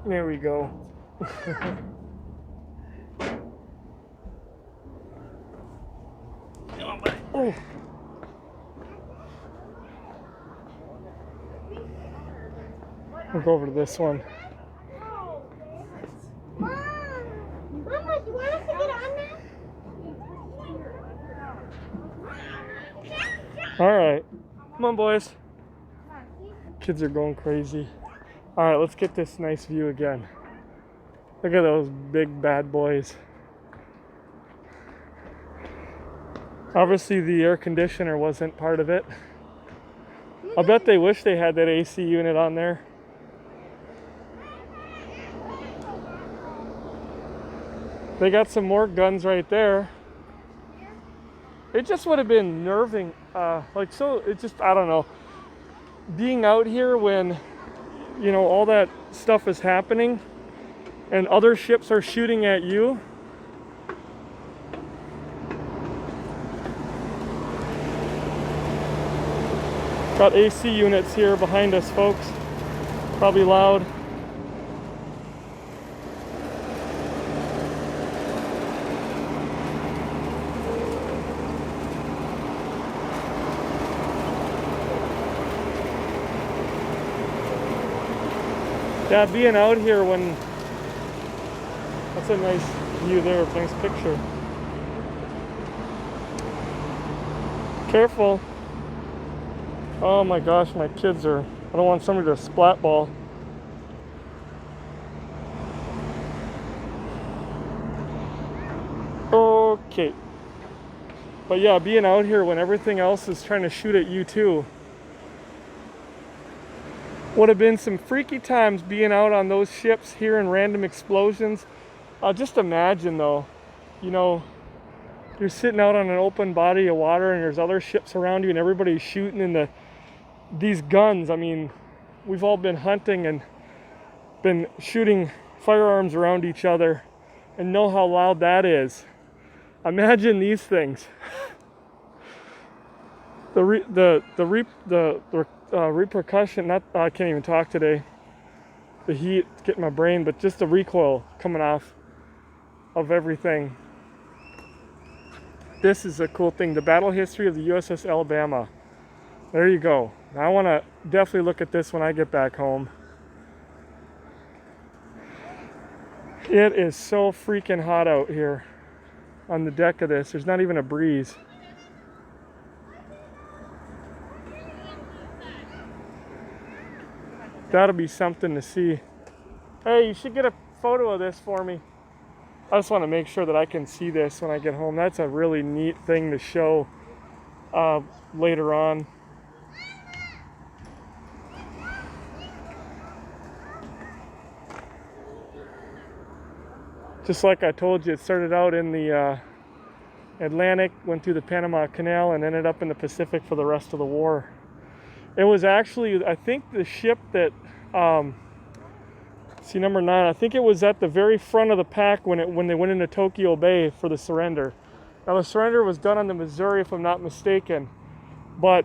[SPEAKER 2] There we go. Oh. We'll go over to this one.
[SPEAKER 3] Mom, Mama, you want us to get on that?
[SPEAKER 2] All right, come on, boys. Kids are going crazy. All right, let's get this nice view again. Look at those big bad boys. Obviously, the air conditioner wasn't part of it. I bet they wish they had that AC unit on there. They got some more guns right there. It just would have been nerving, it just, I don't know. Being out here when, you know, all that stuff is happening and other ships are shooting at you. Got AC units here behind us, folks. Probably loud. Yeah, being out here when, that's a nice view there, nice picture. Careful. Oh my gosh, my kids are, I don't want somebody to splat ball. Okay. But yeah, being out here when everything else is trying to shoot at you too. Would have been some freaky times being out on those ships, hearing random explosions. Just imagine though, you know, you're sitting out on an open body of water and there's other ships around you and everybody's shooting in these guns. I mean, we've all been hunting and been shooting firearms around each other and know how loud that is. Imagine these things. The repercussion, not, I can't even talk today. The heat getting my brain, but just the recoil coming off of everything. This is a cool thing. The battle history of the USS Alabama. There you go. I want to definitely look at this when I get back home. It is so freaking hot out here on the deck of this. There's not even a breeze. That'll be something to see. Hey, you should get a photo of this for me. I just want to make sure that I can see this when I get home. That's a really neat thing to show later on. Just like I told you, it started out in the Atlantic, went through the Panama Canal, and ended up in the Pacific for the rest of the war. It was actually, I think, the ship that, see number 9, I think it was at the very front of the pack when they went into Tokyo Bay for the surrender. Now the surrender was done on the Missouri, if I'm not mistaken, but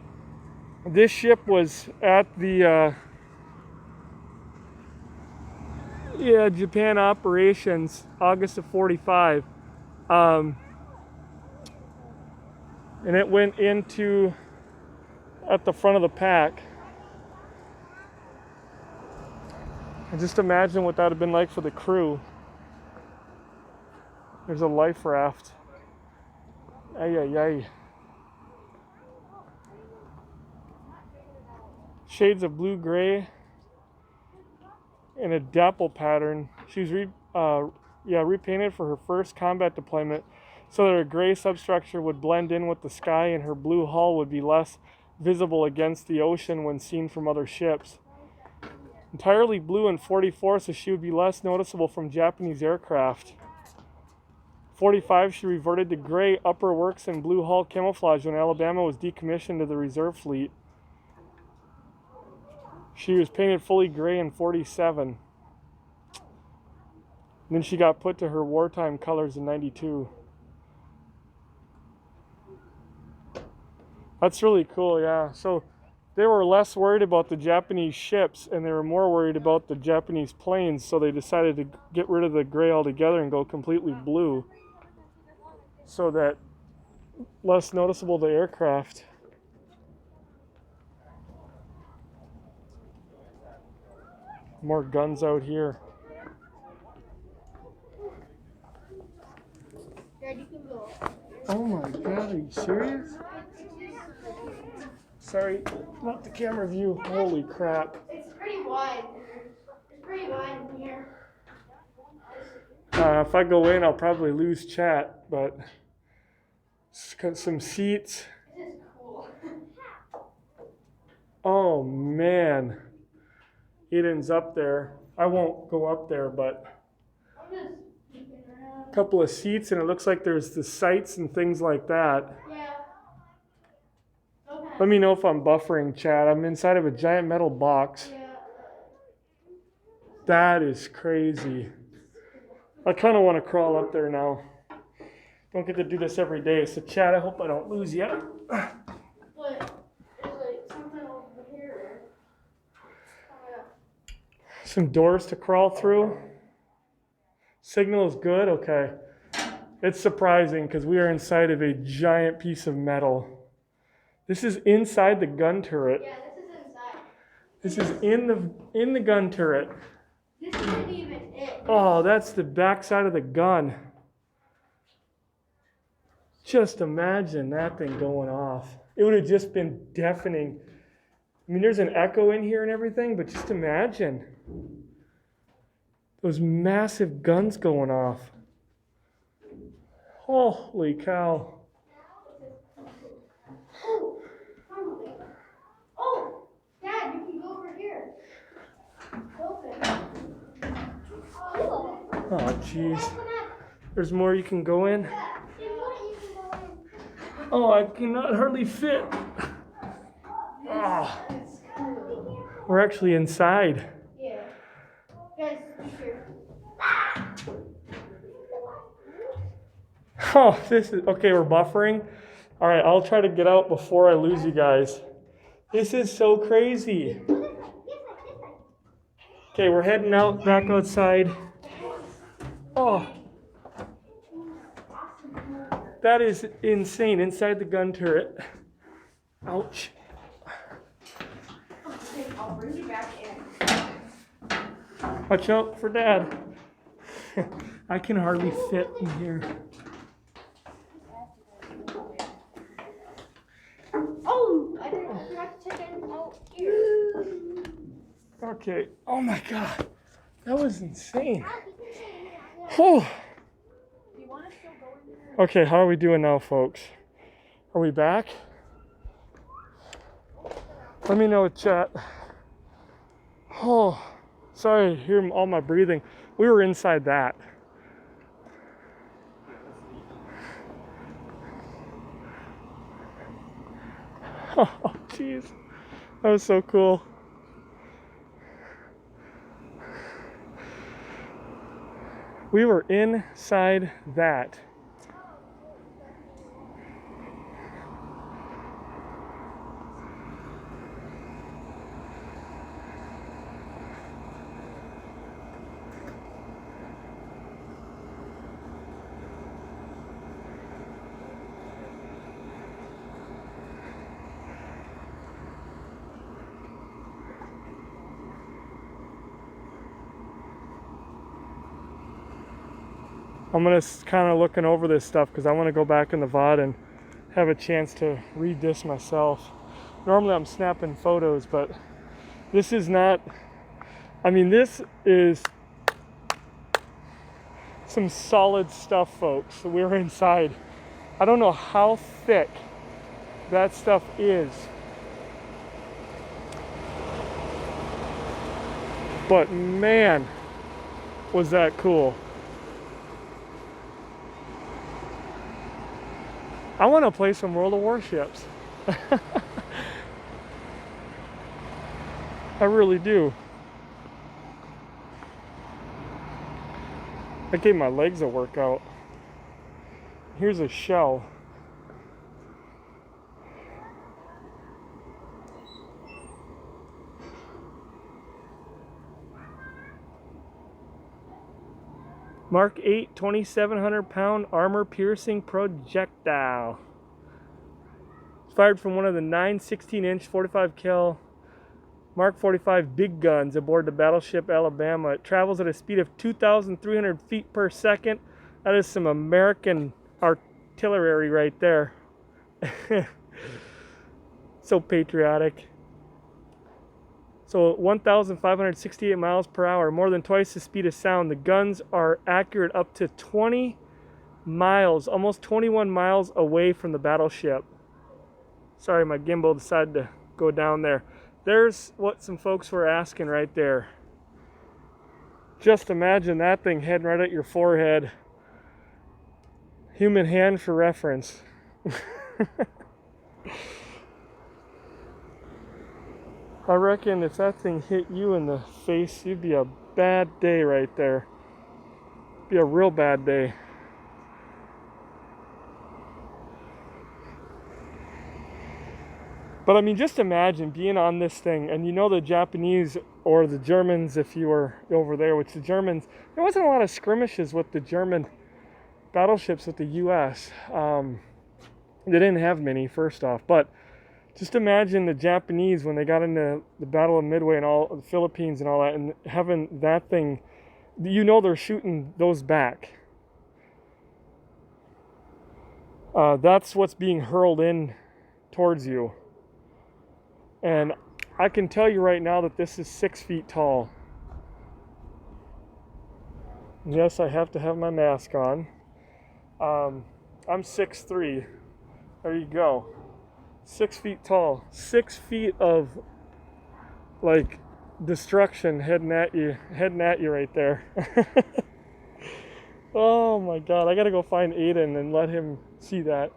[SPEAKER 2] this ship was at the Japan operations, August of 45, and it went into at the front of the pack. And just imagine what that would have been like for the crew. There's a life raft. Ay, ay, ay. Shades of blue-gray and a dapple pattern. She was repainted for her first combat deployment so that her gray substructure would blend in with the sky and her blue hull would be less visible against the ocean when seen from other ships. Entirely blue in 44, so she would be less noticeable from Japanese aircraft. 45, she reverted to gray upper works and blue hull camouflage when Alabama was decommissioned to the reserve fleet. She was painted fully gray in 47. And then she got put to her wartime colors in 92. That's really cool, yeah. So they were less worried about the Japanese ships and they were more worried about the Japanese planes, so they decided to get rid of the gray altogether and go completely blue so that less noticeable the aircraft. More guns out here.
[SPEAKER 3] Dad, you can go.
[SPEAKER 2] Oh my god, are you serious? Sorry, not the camera view. Holy crap.
[SPEAKER 3] It's pretty wide. It's pretty wide in here.
[SPEAKER 2] If I go in, I'll probably lose chat, but some seats.
[SPEAKER 3] This is cool.
[SPEAKER 2] Oh man. Eden's up there. I won't go up there, but
[SPEAKER 3] I'm just peeking around.
[SPEAKER 2] a couple of seats, and it looks like there's the sights and things like that.
[SPEAKER 3] Yeah. Okay.
[SPEAKER 2] Let me know if I'm buffering, chat. I'm inside of a giant metal box.
[SPEAKER 3] Yeah.
[SPEAKER 2] That is crazy. I kind of want to crawl up there now. Don't get to do this every day. So chat, I hope I don't lose you.
[SPEAKER 3] But there's like something over here. Oh, yeah.
[SPEAKER 2] Some doors to crawl through. Signal is good? Okay. It's surprising because we are inside of a giant piece of metal. This is inside the gun turret.
[SPEAKER 3] Yeah, this is inside.
[SPEAKER 2] This is in the gun turret. Oh, that's the backside of the gun. Just imagine that thing going off. It would have just been deafening. I mean, there's an echo in here and everything, but just imagine those massive guns going off. Holy cow.
[SPEAKER 3] Oh, Dad, you can go over here. Open.
[SPEAKER 2] Oh, jeez. There's more you can go in. Oh, I cannot hardly fit. Oh. We're actually inside.
[SPEAKER 3] Yeah. Guys, sure.
[SPEAKER 2] Oh, this is okay. We're buffering. All right, I'll try to get out before I lose you guys. This is so crazy. Okay, we're heading out back outside. Oh, that is insane. Inside the gun turret. Ouch.
[SPEAKER 1] I'll bring you back in.
[SPEAKER 2] Watch out for Dad. I can hardly fit in here.
[SPEAKER 3] Oh, I forgot to check in out here.
[SPEAKER 2] Okay. Oh my God. That was insane. Oh.
[SPEAKER 1] Do you want to still go in there?
[SPEAKER 2] Okay, how are we doing now, folks? Are we back? Let me know in chat. Oh, sorry, hear all my breathing. We were inside that. Oh, jeez. That was so cool. We were inside that. I'm gonna kind of looking over this stuff because I want to go back in the VOD and have a chance to read this myself. Normally I'm snapping photos, but this is not, I mean, this is some solid stuff, folks. We're inside. I don't know how thick that stuff is, but man, was that cool. I want to play some World of Warships. I really do. I gave my legs a workout. Here's a shell. Mark 8 2,700-pound armor-piercing projectile. It's fired from one of the 9 16-inch 45 cal Mark 45 big guns aboard the battleship Alabama. It travels at a speed of 2,300 feet per second. That is some American artillery right there. So patriotic. So 1,568 miles per hour, more than twice the speed of sound. The guns are accurate up to 20 miles, almost 21 miles away from the battleship. Sorry, my gimbal decided to go down there. There's what some folks were asking right there. Just imagine that thing heading right at your forehead. Human hand for reference. I reckon if that thing hit you in the face, you'd be a bad day right there. Be a real bad day. But I mean, just imagine being on this thing, and you know the Japanese or the Germans, if you were over there, which the Germans, there wasn't a lot of skirmishes with the German battleships with the US. They didn't have many, first off, but just imagine the Japanese when they got into the Battle of Midway and all the Philippines and all that, and having that thing you know they're shooting those back. That's what's being hurled in towards you. And I can tell you right now that this is 6 feet tall. Yes, I have to have my mask on. I'm 6'3". There you go. 6 feet tall. 6 feet of like destruction heading at you right there. Oh my God, I gotta go find Aiden and let him see that.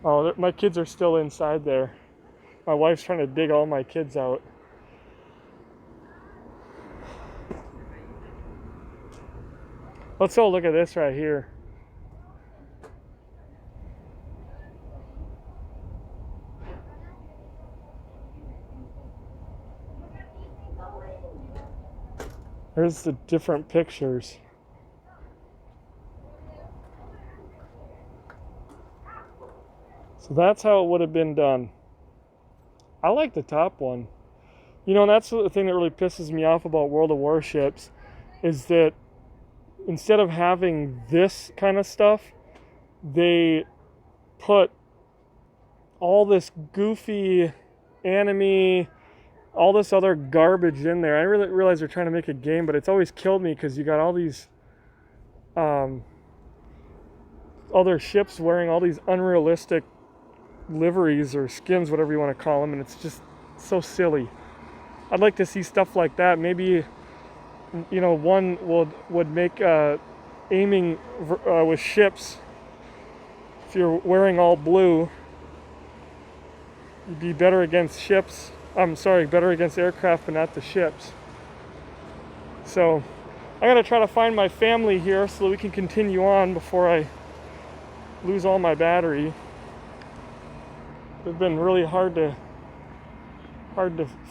[SPEAKER 2] Oh, my kids are still inside there. My wife's trying to dig all my kids out. Let's go look at this right here. There's the different pictures. So that's how it would have been done. I like the top one. You know, and that's the thing that really pisses me off about World of Warships, is that instead of having this kind of stuff, they put all this goofy anime, all this other garbage in there. I really realize they're trying to make a game, but it's always killed me because you got all these other ships wearing all these unrealistic liveries or skins, whatever you want to call them, and it's just so silly. I'd like to see stuff like that. Maybe, you know, one would make aiming with ships. If you're wearing all blue, you'd be better against ships. I'm sorry, better against aircraft, but not the ships. So I gotta try to find my family here so that we can continue on before I lose all my battery. They've been really hard to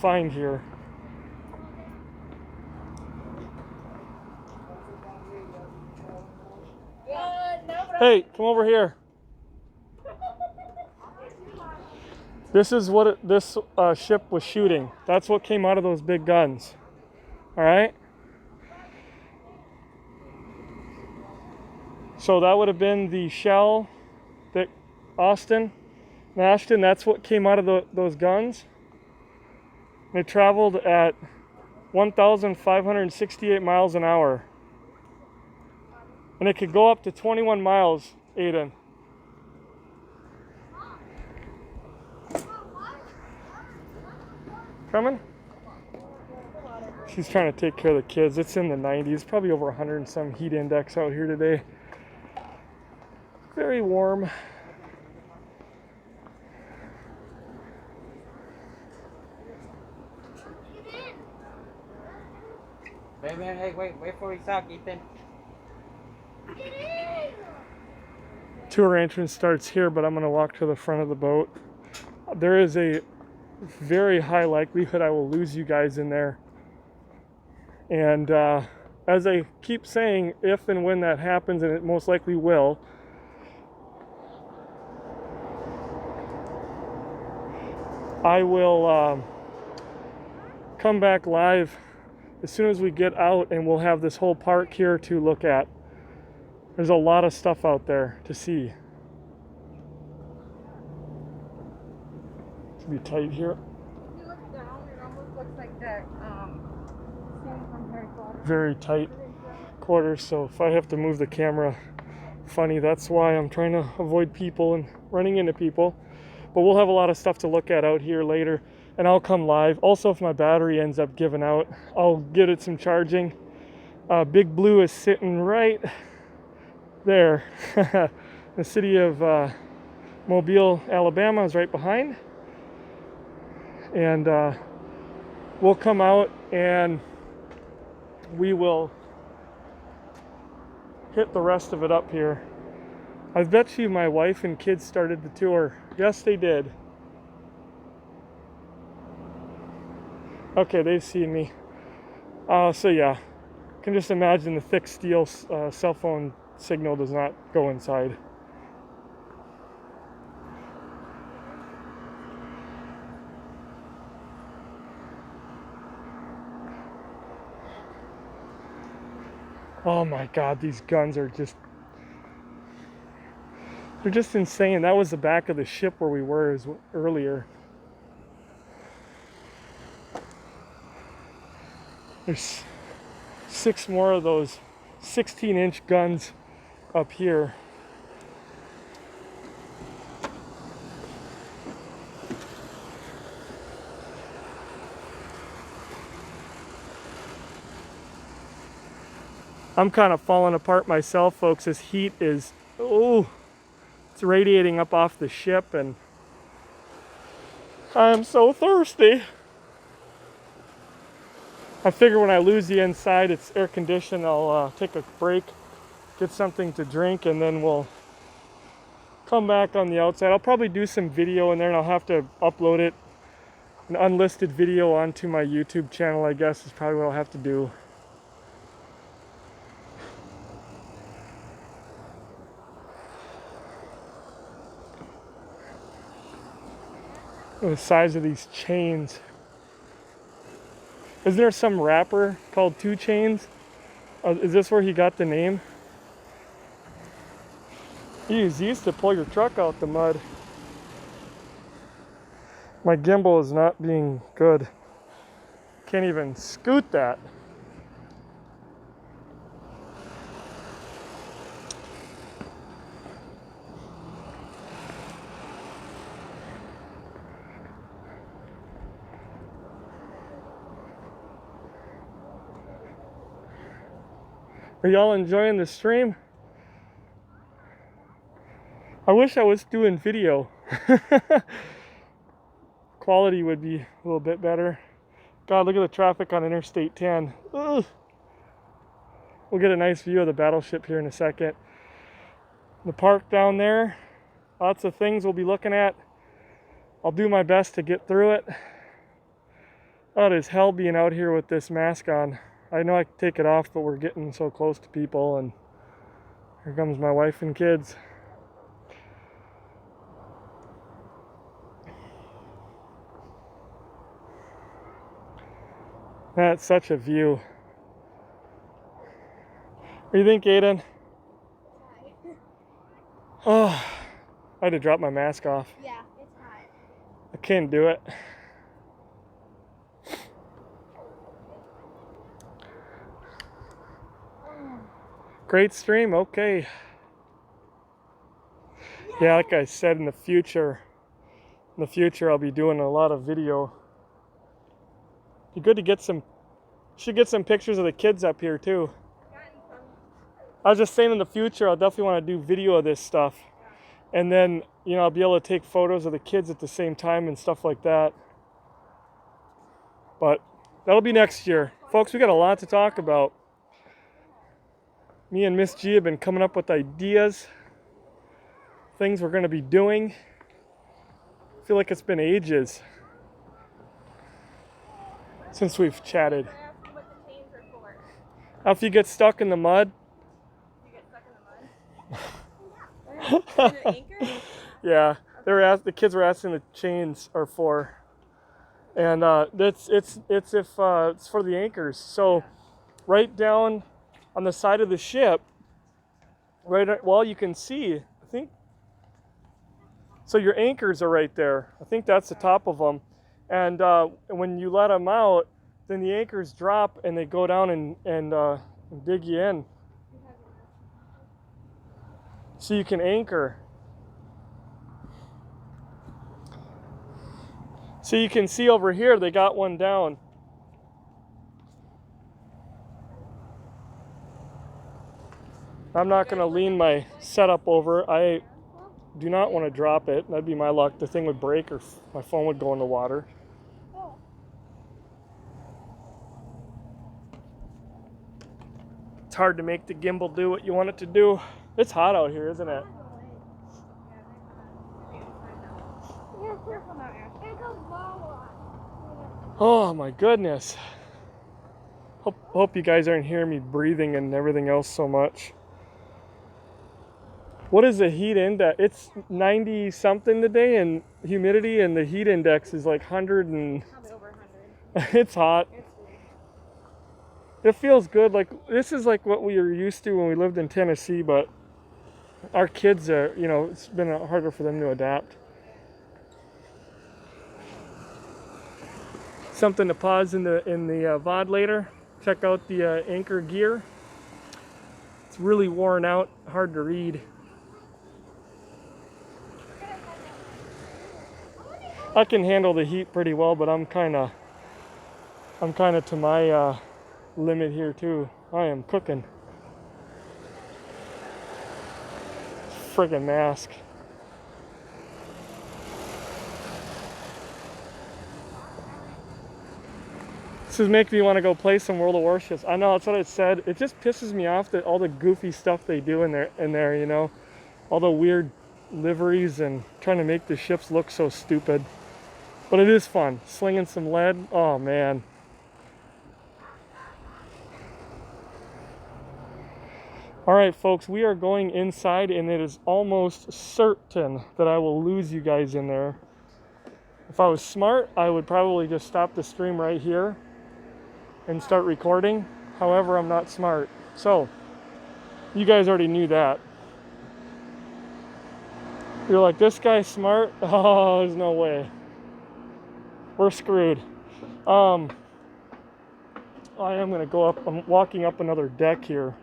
[SPEAKER 2] find here. Hey, come over here. This is what this ship was shooting. That's what came out of those big guns. All right? So that would have been the shell that Ashton, that's what came out of those guns. They traveled at 1,568 miles an hour. And it could go up to 21 miles, Aiden. Coming? She's trying to take care of the kids. It's in the 90s, probably over 100 and some heat index out here today. Very warm.
[SPEAKER 5] Wait for we talk, Ethan.
[SPEAKER 2] Tour entrance starts here, but I'm going to walk to the front of the boat. There is a very high likelihood I will lose you guys in there. And as I keep saying, if and when that happens, and it most likely will, I will come back live as soon as we get out, and we'll have this whole park here to look at. There's a lot of stuff out there to see. It's gonna be tight here.
[SPEAKER 1] If you look down, it almost looks like that scene from Harry Potter.
[SPEAKER 2] Very tight quarters, so if I have to move the camera funny, that's why I'm trying to avoid people and running into people. But we'll have a lot of stuff to look at out here later, and I'll come live. Also, if my battery ends up giving out, I'll get it some charging. Big Blue is sitting right there. The city of Mobile, Alabama is right behind. And we'll come out and we will hit the rest of it up here. I bet you my wife and kids started the tour. Yes, they did. Okay, they've seen me. So yeah, I can just imagine the thick steel cell phone signal does not go inside. Oh my God, these guns are just, they're just insane. That was the back of the ship where we were earlier. There's 6 more of those 16-inch guns up here. I'm kind of falling apart myself, folks. This heat is, oh, it's radiating up off the ship, and I'm so thirsty. I figure when I lose the inside, it's air conditioned, I'll take a break, get something to drink, and then we'll come back on the outside. I'll probably do some video in there, and I'll have to upload it, an unlisted video onto my YouTube channel, I guess, is probably what I'll have to do. The size of these chains. Isn't there some rapper called 2 Chains? Is this where he got the name? He used to pull your truck out the mud. My gimbal is not being good. Can't even scoot that. Are y'all enjoying the stream? I wish I was doing video. Quality would be a little bit better. God, look at the traffic on Interstate 10. Ugh. We'll get a nice view of the battleship here in a second. The park down there, lots of things we'll be looking at. I'll do my best to get through it. Oh, it is hell being out here with this mask on. I know I can take it off, but we're getting so close to people, and here comes my wife and kids. That's such a view. What do you think, Aiden? Oh, I had to drop my mask off.
[SPEAKER 3] Yeah, it's hot.
[SPEAKER 2] I can't do it. Great stream, okay. Yeah, like I said, in the future I'll be doing a lot of video. Be good to get some, should get some pictures of the kids up here too. I was just saying, in the future I'll definitely want to do video of this stuff. And then, you know, I'll be able to take photos of the kids at the same time and stuff like that. But that'll be next year. Folks, we got a lot to talk about. Me and Miss G have been coming up with ideas, things we're going to be doing. I feel like it's been ages since we've chatted. How if you get stuck in the mud? Yeah, the kids were asking the chains are for, and it's for the anchors. So right down on the side of the ship, right, well, you can see, I think, so your anchors are right there. I think that's the top of them. And when you let them out, then the anchors drop and they go down and dig you in. So you can anchor. So you can see over here, they got one down. I'm not going to lean my setup over. I do not want to drop it. That'd be my luck. The thing would break or my phone would go in the water. It's hard to make the gimbal do what you want it to do. It's hot out here, isn't it? Oh my goodness. Hope you guys aren't hearing me breathing and everything else so much. What is the heat index? It's 90 something today, and humidity, and the heat index is like 100 and...
[SPEAKER 1] Probably over 100.
[SPEAKER 2] It's hot.
[SPEAKER 1] It's weird.
[SPEAKER 2] It feels good. Like, this is like what we were used to when we lived in Tennessee, but our kids are, you know, it's been harder for them to adapt. Something to pause in the VOD later. Check out the anchor gear. It's really worn out, hard to read. I can handle the heat pretty well, but I'm kind of to my limit here too. I am cooking. Friggin' mask. This is making me want to go play some World of Warships. I know, that's what I said. It just pisses me off that all the goofy stuff they do in there, you know, all the weird liveries and trying to make the ships look so stupid. But it is fun. Slinging some lead. Oh man. All right, folks, we are going inside, and it is almost certain that I will lose you guys in there. If I was smart, I would probably just stop the stream right here and start recording. However, I'm not smart. So, you guys already knew that. You're like, this guy's smart? Oh, there's no way. We're screwed. I am gonna go up, I'm walking up another deck here.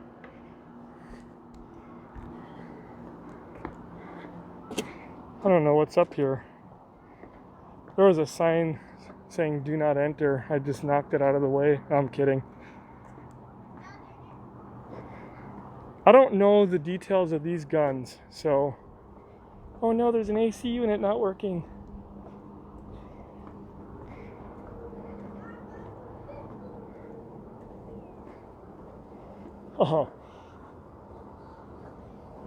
[SPEAKER 2] I don't know what's up here. There was a sign saying do not enter. I just knocked it out of the way. I'm kidding. I don't know the details of these guns, so... Oh no, there's an AC unit not working. Oh.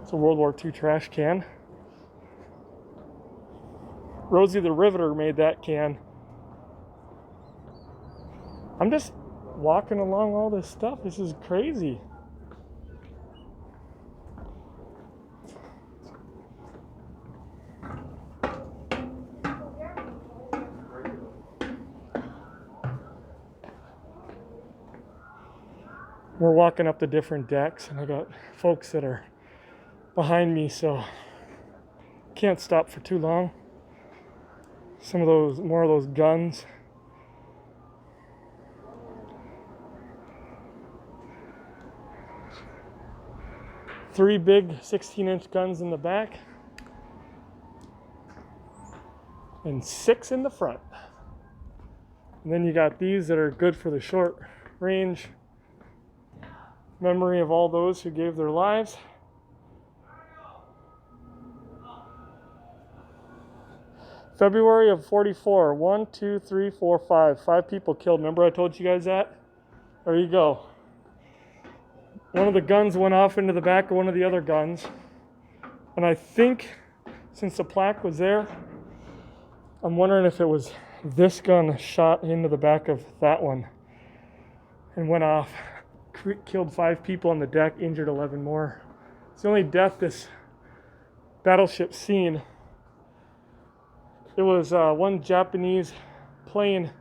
[SPEAKER 2] It's a World War II trash can. Rosie the Riveter made that can. I'm just walking along all this stuff. This is crazy. We're walking up the different decks, and I got folks that are behind me, so can't stop for too long. Some of those, more of those guns. Three big 16-inch guns in the back and 6 in the front. And then you got these that are good for the short range. Memory of all those who gave their lives. February of 44. 1, 2, 3, 4, 5. 5 people killed. Remember I told you guys that? There you go. One of the guns went off into the back of one of the other guns. And I think, since the plaque was there, I'm wondering if it was this gun shot into the back of that one and went off. Killed 5 people on the deck, injured 11 more. It's the only death this battleship's seen. It was one Japanese plane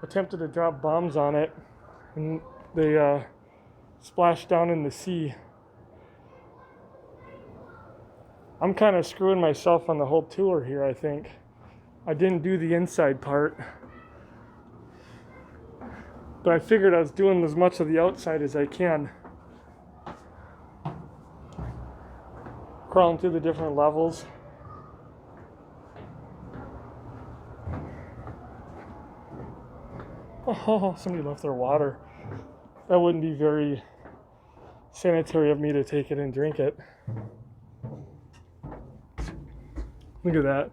[SPEAKER 2] attempted to drop bombs on it, and they splashed down in the sea. I'm kind of screwing myself on the whole tour here, I think. I didn't do the inside part. But I figured I was doing as much of the outside as I can. Crawling through the different levels. Oh, somebody left their water. That wouldn't be very sanitary of me to take it and drink it. Look at that.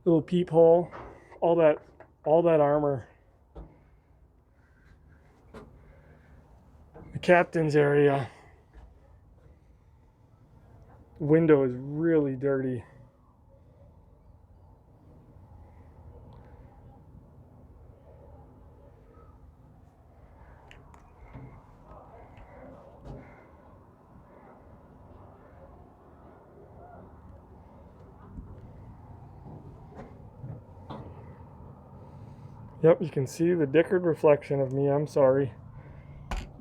[SPEAKER 2] Little peephole. All that armor. The captain's area. Window is really dirty. Yep, you can see the dickered reflection of me. I'm sorry.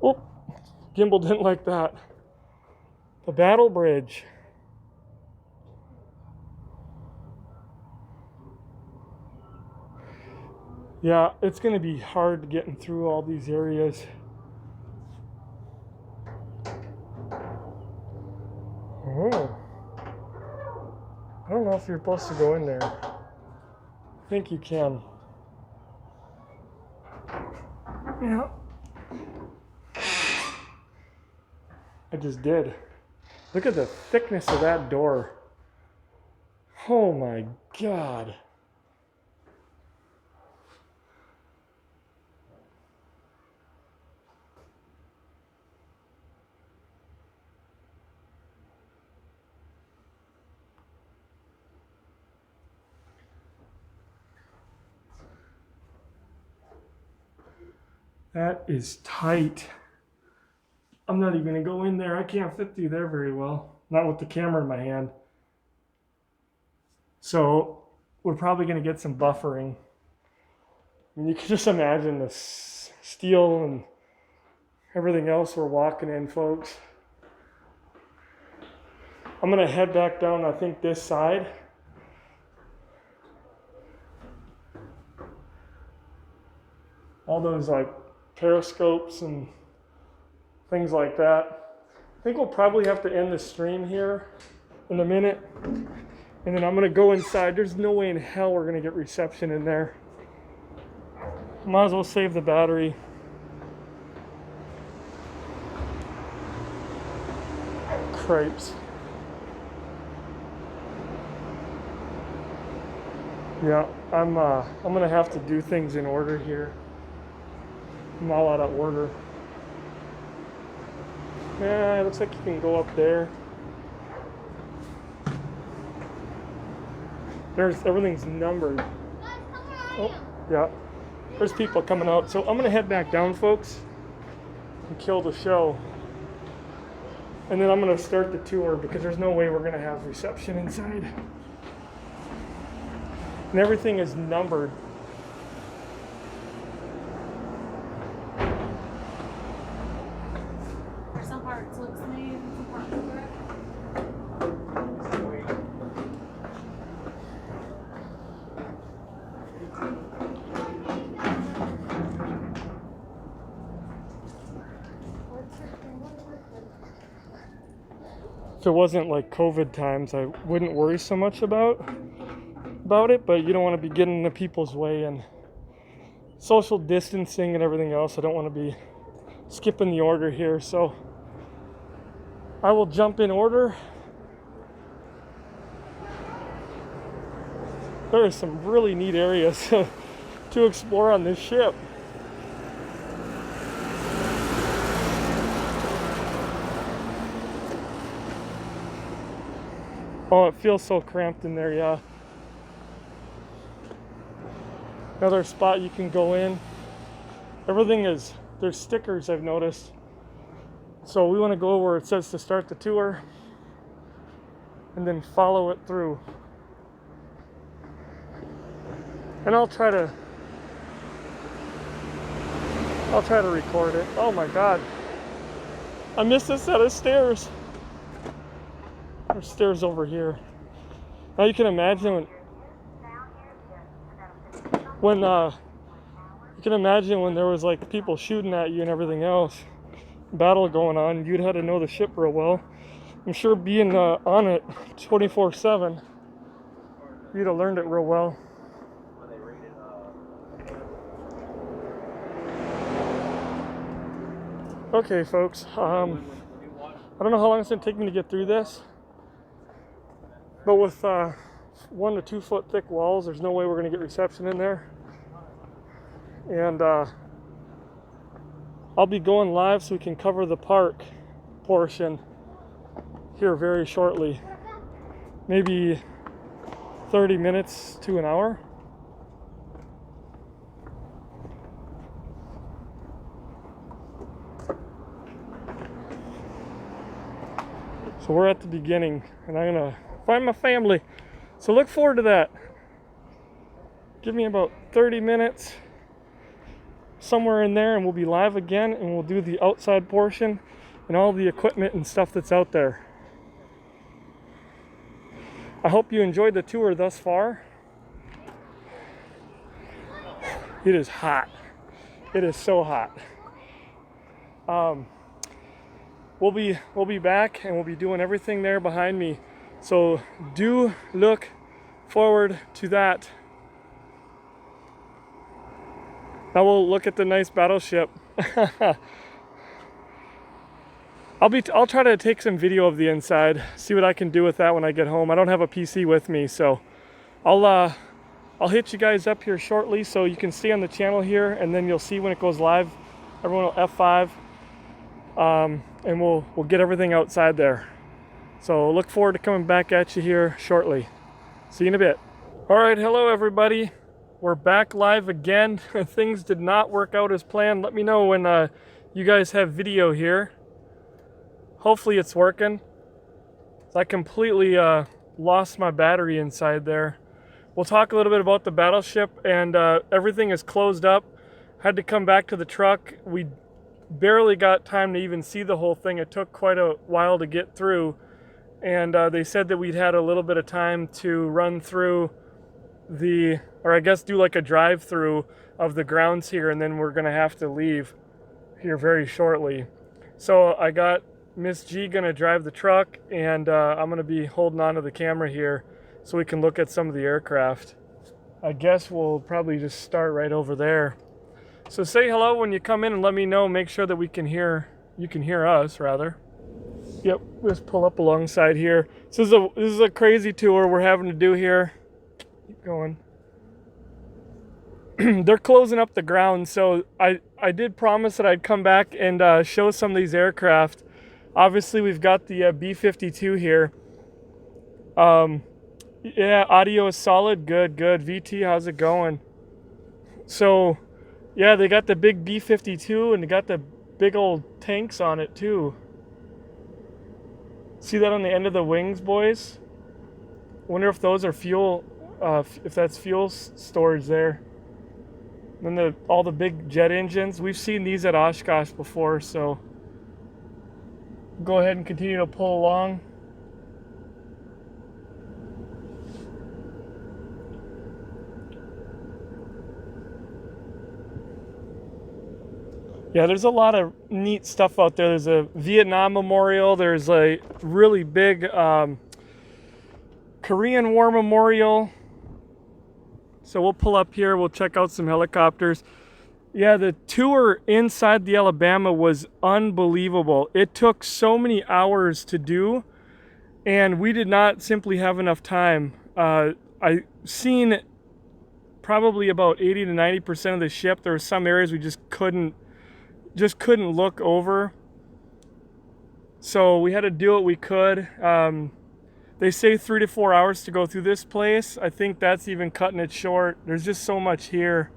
[SPEAKER 2] Oh, gimbal didn't like that. The Battle Bridge. Yeah, it's going to be hard getting through all these areas. Oh. I don't know if you're supposed to go in there. I think you can. Yeah. I just did. Look at the thickness of that door. Oh my God. That is tight. I'm not even gonna go in there. I can't fit through there very well. Not with the camera in my hand. So we're probably gonna get some buffering. I mean, you can just imagine the steel and everything else we're walking in, folks. I'm gonna head back down, I think, this side. All those like periscopes and things like that. I think we'll probably have to end the stream here in a minute. And then I'm gonna go inside. There's no way in hell we're gonna get reception in there. Might as well save the battery. Crepes. Yeah, I'm gonna have to do things in order here. I'm all out of order. Yeah, it looks like you can go up there. Everything's numbered. Oh, yeah. There's people coming out. So I'm gonna head back down, folks, and kill the show. And then I'm gonna start the tour because there's no way we're gonna have reception inside. And everything is numbered.
[SPEAKER 1] For some parts it looks smooth, some parts look good.
[SPEAKER 2] If it wasn't like COVID times, I wouldn't worry so much about it, but you don't want to be getting in the people's way and social distancing and everything else. I don't want to be skipping the order here, so I will jump in order. There are some really neat areas to explore on this ship. Oh, it feels so cramped in there, yeah. Another spot you can go in. Everything is, there's stickers I've noticed. So we want to go where it says to start the tour and then follow it through. And I'll try to record it. Oh my God. I missed a set of stairs. There's stairs over here. Now you can imagine when there was like people shooting at you and everything else, battle going on, you'd have to know the ship real well. I'm sure being on it 24/7, you'd have learned it real well. Okay, folks. I don't know how long it's gonna take me to get through this. But with 1 to 2 foot thick walls, there's no way we're going to get reception in there. And I'll be going live so we can cover the park portion here very shortly. Maybe 30 minutes to an hour. So we're at the beginning, and I'm going to find my family. So look forward to that. Give me about 30 minutes somewhere in there, and we'll be live again, and we'll do the outside portion and all the equipment and stuff that's out there. I hope you enjoyed the tour thus far. It is hot. It is so hot. We'll be back, and we'll be doing everything there behind me. So do look forward to that. Now we'll look at the nice battleship. I'll try to take some video of the inside, see what I can do with that when I get home. I don't have a PC with me, so I'll hit you guys up here shortly so you can stay on the channel here, and then you'll see when it goes live. Everyone will F5, and we'll get everything outside there. So look forward to coming back at you here shortly. See you in a bit. All right, hello everybody. We're back live again. Things did not work out as planned. Let me know when you guys have video here. Hopefully it's working. I completely lost my battery inside there. We'll talk a little bit about the battleship, and everything is closed up. Had to come back to the truck. We barely got time to even see the whole thing. It took quite a while to get through, and they said that we'd had a little bit of time to run through or I guess do like a drive-through of the grounds here, and then we're gonna have to leave here very shortly. So I got Miss G gonna drive the truck, and I'm gonna be holding on to the camera here so we can look at some of the aircraft. I guess we'll probably just start right over there. So say hello when you come in, and let me know. Make sure that you can hear us rather. Yep, let's pull up alongside here. This is a crazy tour we're having to do here. Keep going. They're closing up the ground, so I did promise that I'd come back and show some of these aircraft. Obviously, we've got the B-52 here. Yeah, audio is solid. Good. VT, how's it going? So, yeah, they got the big B-52, and they got the big old tanks on it, too. See that on the end of the wings, boys? I wonder if those are fuel, if that's fuel storage there. And then all the big jet engines. We've seen these at Oshkosh before, so go ahead and continue to pull along. Yeah, there's a lot of neat stuff out there. There's a Vietnam Memorial. There's a really big Korean War Memorial. So we'll pull up here. We'll check out some helicopters. Yeah, the tour inside the Alabama was unbelievable. It took so many hours to do, and we did not simply have enough time. I seen probably about 80 to 90% of the ship. There were some areas we just couldn't look over. So we had to do what we could. They say 3 to 4 hours to go through this place. I think that's even cutting it short. There's just so much here.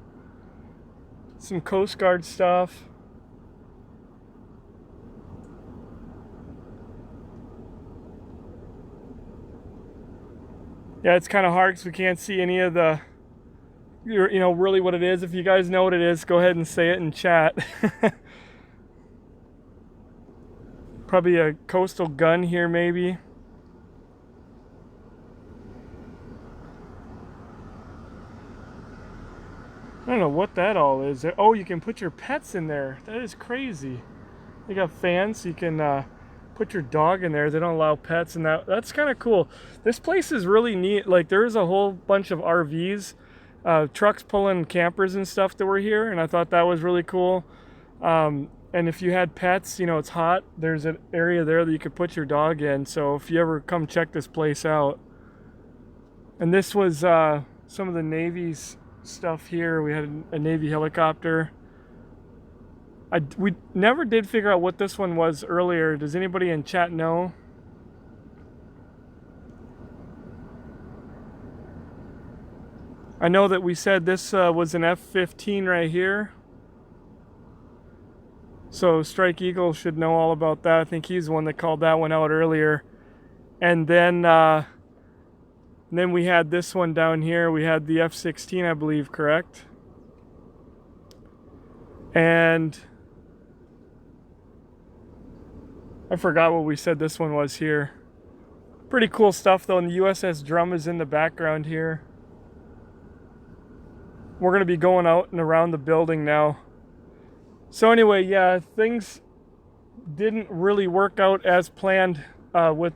[SPEAKER 2] Some Coast Guard stuff. Yeah, it's kind of hard because we can't see any of the, really what it is. If you guys know what it is, go ahead and say it in chat. Probably a coastal gun here, maybe. I don't know what that all is. Oh, you can put your pets in there. That is crazy. They got fans so you can put your dog in there. They don't allow pets, and that's kind of cool. This place is really neat. Like, there's a whole bunch of RVs, trucks pulling campers and stuff that were here, and I thought that was really cool. And if you had pets, it's hot, there's an area there that you could put your dog in. So if you ever come check this place out. And this was some of the Navy's stuff here. We had a Navy helicopter. We never did figure out what this one was earlier. Does anybody in chat know? I know that we said this was an F-15 right here. So Strike Eagle should know all about that. I think he's the one that called that one out earlier. And then we had this one down here. We had the F-16, I believe, correct? And I forgot what we said this one was here. Pretty cool stuff though, and the USS Drum is in the background here. We're going to be going out and around the building now. So anyway, yeah, things didn't really work out as planned with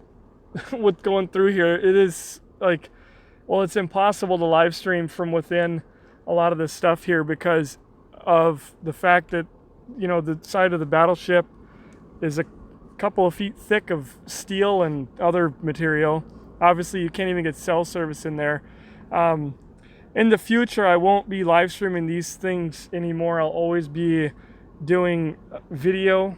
[SPEAKER 2] going through here. It is like, well, it's impossible to live stream from within a lot of this stuff here because of the fact that, you know, the side of the battleship is a couple of feet thick of steel and other material. Obviously, you can't even get cell service in there. In the future, I won't be live streaming these things anymore. I'll always be doing video.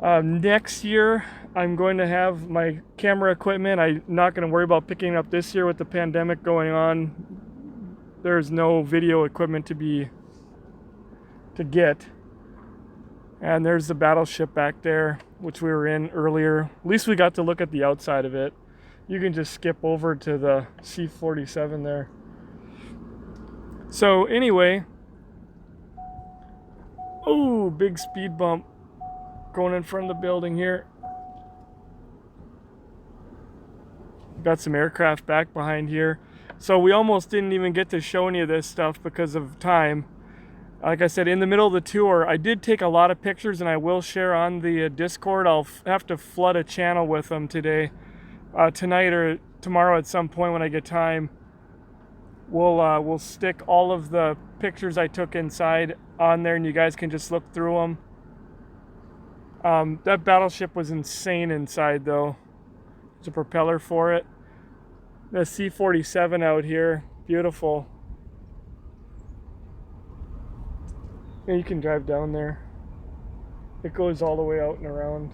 [SPEAKER 2] Next year, I'm going to have my camera equipment. I'm not going to worry about picking it up this year with the pandemic going on. There's no video equipment to get. And there's the battleship back there, which we were in earlier. At least we got to look at the outside of it. You can just skip over to the C-47 there. So anyway, oh, big speed bump going in front of the building here. Got some aircraft back behind here. So we almost didn't even get to show any of this stuff because of time. Like I said, in the middle of the tour, I did take a lot of pictures, and I will share on the Discord. I'll have to flood a channel with them today, tonight or tomorrow at some point when I get time. We'll stick all of the pictures I took inside on there, and you guys can just look through them. That battleship was insane inside, though. There's a propeller for it. The C-47 out here, beautiful. Yeah, you can drive down there. It goes all the way out and around.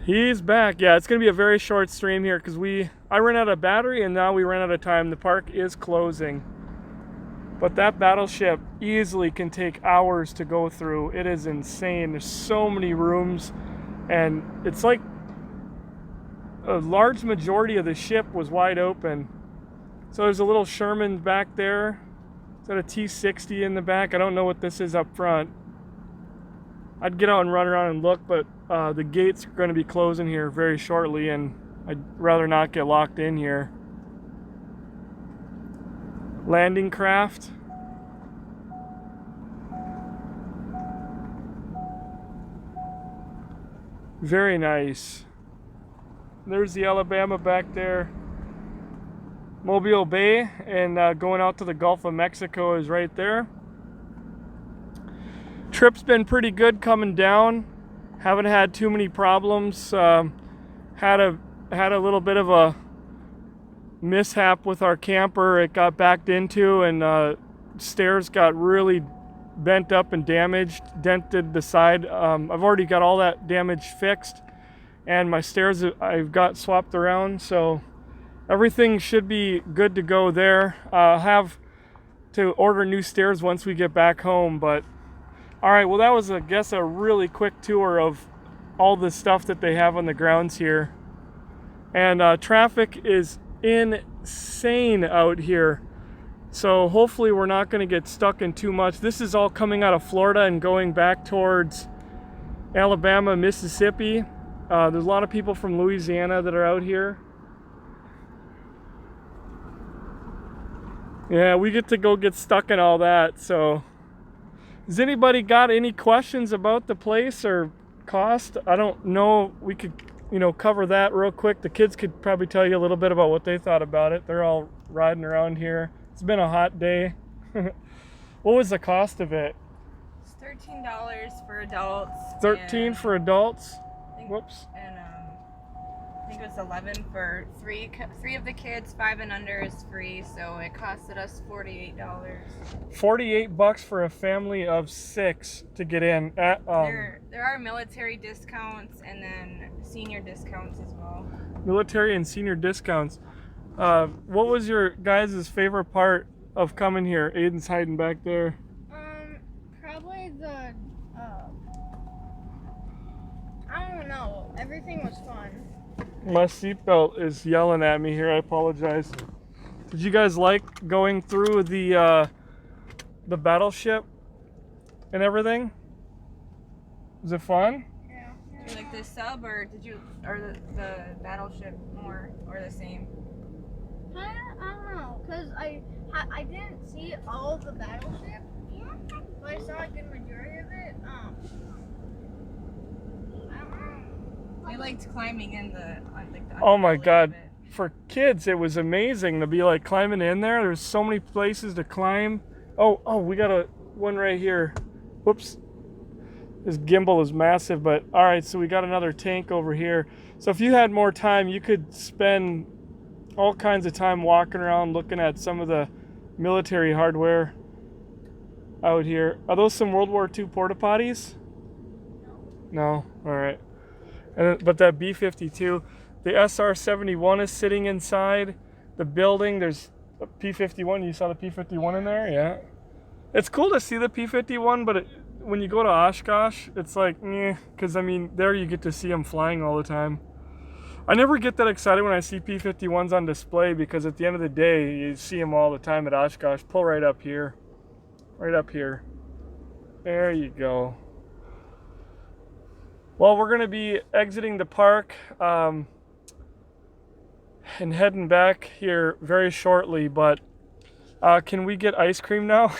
[SPEAKER 2] He's back. Yeah, it's going to be a very short stream here because I ran out of battery and now we ran out of time. The park is closing. But that battleship easily can take hours to go through. It is insane. There's so many rooms, and it's like a large majority of the ship was wide open. So there's a little Sherman back there. Is that a T-60 in the back? I don't know what this is up front. I'd get out and run around and look, but the gates are going to be closing here very shortly, and I'd rather not get locked in here. Landing craft. Very nice. There's the Alabama back there. Mobile Bay, and going out to the Gulf of Mexico is right there. Trip's been pretty good coming down. Haven't had too many problems. Had a little bit of a mishap with our camper. It got backed into, and stairs got really bent up and damaged, dented the side. I've already got all that damage fixed, and my stairs I've got swapped around, so everything should be good to go there. I'll have to order new stairs once we get back home, but all right, well, that was, I guess, a really quick tour of all the stuff that they have on the grounds here. And traffic is insane out here. So hopefully we're not going to get stuck in too much. This is all coming out of Florida and going back towards Alabama, Mississippi. There's a lot of people from Louisiana that are out here. Yeah, we get to go get stuck in all that. So has anybody got any questions about the place or cost? I don't know. We could, cover that real quick. The kids could probably tell you a little bit about what they thought about it. They're all riding around here. It's been a hot day. What was the cost of it?
[SPEAKER 1] It's $13 for adults.
[SPEAKER 2] 13 for adults? Whoops.
[SPEAKER 1] And I think it was 11 for three of the kids. 5 and under is free, so it costed us $48.
[SPEAKER 2] $48 for a family of 6 to get in. There
[SPEAKER 1] are military discounts and then senior discounts as well.
[SPEAKER 2] Military and senior discounts. What was your guys' favorite part of coming here? Aiden's hiding back there.
[SPEAKER 3] Probably the, I don't know. Everything was fun.
[SPEAKER 2] My seatbelt is yelling at me here. I apologize. Did you guys like going through the battleship and everything? Was it fun?
[SPEAKER 1] Yeah. Did you like the sub, or the battleship more, or the same?
[SPEAKER 3] I don't know, cause I didn't see all of the battleship, but I saw a good majority of it. I don't know.
[SPEAKER 1] I liked climbing in the
[SPEAKER 2] Oh my
[SPEAKER 1] underbelly
[SPEAKER 2] God.
[SPEAKER 1] of it.
[SPEAKER 2] For kids, it was amazing to be like climbing in there. There's so many places to climb. Oh, we got one right here. Whoops. This gimbal is massive, but all right, so we got another tank over here. So if you had more time, you could spend all kinds of time walking around looking at some of the military hardware out here. Are those some World War II porta potties? No? All right. But that B-52, the SR-71 is sitting inside the building. There's a P-51. You saw the P-51 in there? Yeah. It's cool to see the P-51, but when you go to Oshkosh, it's like, because I mean, there you get to see them flying all the time. I never get that excited when I see P-51s on display, because at the end of the day, you see them all the time at Oshkosh. Pull right up here. Right up here. There you go. Well, we're going to be exiting the park and heading back here very shortly, but can we get ice cream now?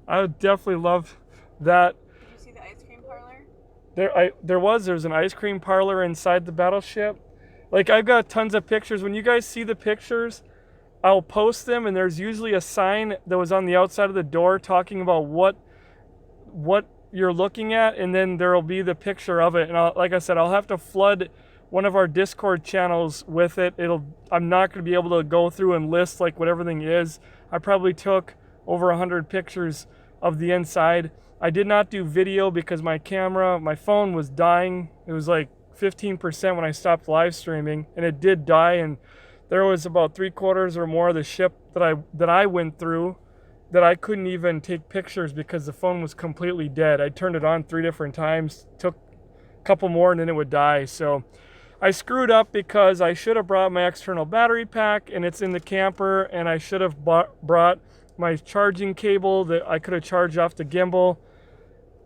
[SPEAKER 2] I would definitely love that.
[SPEAKER 1] Did you see the ice cream parlor?
[SPEAKER 2] There's an ice cream parlor inside the battleship. Like, I've got tons of pictures. When you guys see the pictures, I'll post them, and there's usually a sign that was on the outside of the door talking about what you're looking at, and then there'll be the picture of it. And like I said, I'll have to flood one of our Discord channels with it. I'm not going to be able to go through and list like what everything is. I probably took over 100 pictures of the inside. I did not do video because my phone was dying. It was like 15% when I stopped live streaming, and it did die, and there was about 3/4 or more of the ship that I went through that I couldn't even take pictures because the phone was completely dead. I turned it on 3 different times, took a couple more, and then it would die. So I screwed up because I should have brought my external battery pack, and it's in the camper, and I should have brought my charging cable that I could have charged off the gimbal,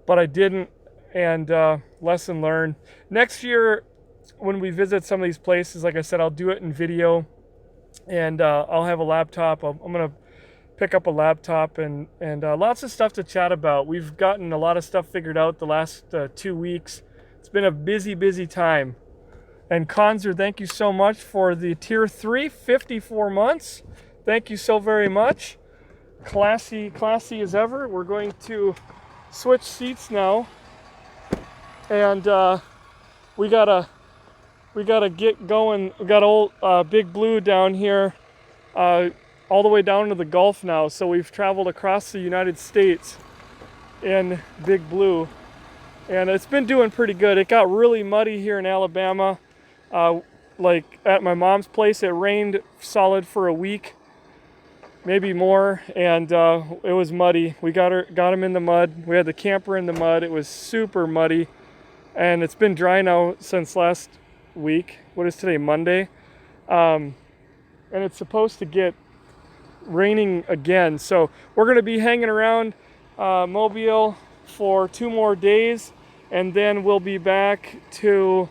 [SPEAKER 2] but I didn't, and lesson learned. Next year, when we visit some of these places, like I said, I'll do it in video, and I'll have a laptop. I'm going to pick up a laptop and lots of stuff to chat about. We've gotten a lot of stuff figured out the last 2 weeks. It's been a busy time. And Conzer, thank you so much for the tier 3, 54 months. Thank you so very much. Classy as ever. We're going to switch seats now, and we gotta get going. We got old Big Blue down here, all the way down to the Gulf now. So we've traveled across the United States in Big Blue, and it's been doing pretty good. It got really muddy here in Alabama. Like at my mom's place, it rained solid for a week, maybe more, and it was muddy. We got him in the mud. We had the camper in the mud. It was super muddy, and it's been dry now since last week. What is today, Monday? And it's supposed to get raining again. So we're going to be hanging around Mobile for 2 more days, and then we'll be back to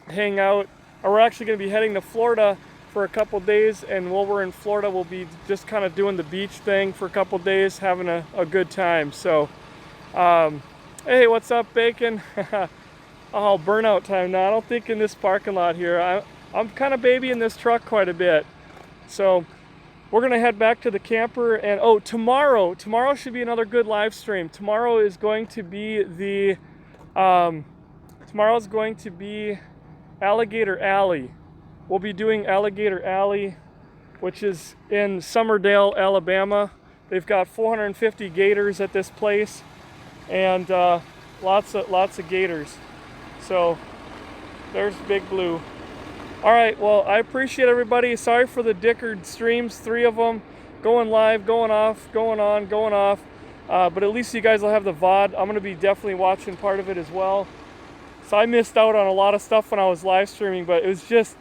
[SPEAKER 2] hang out. We're actually going to be heading to Florida for a couple days, and while we're in Florida, we'll be just kind of doing the beach thing for a couple days, having a good time. So hey, what's up, Bacon? Oh, burnout time now. I don't think in this parking lot here. I'm kind of babying this truck quite a bit. So we're gonna head back to the camper, and tomorrow should be another good live stream. Tomorrow is going to be tomorrow's going to be Alligator Alley. We'll be doing Alligator Alley, which is in Summerdale, Alabama. They've got 450 gators at this place, and lots of gators. So there's Big Blue. All right, well, I appreciate everybody. Sorry for the dickered streams, 3 of them, going live, going off, going on, going off. But at least you guys will have the VOD. I'm gonna be definitely watching part of it as well. So I missed out on a lot of stuff when I was live streaming, but it was just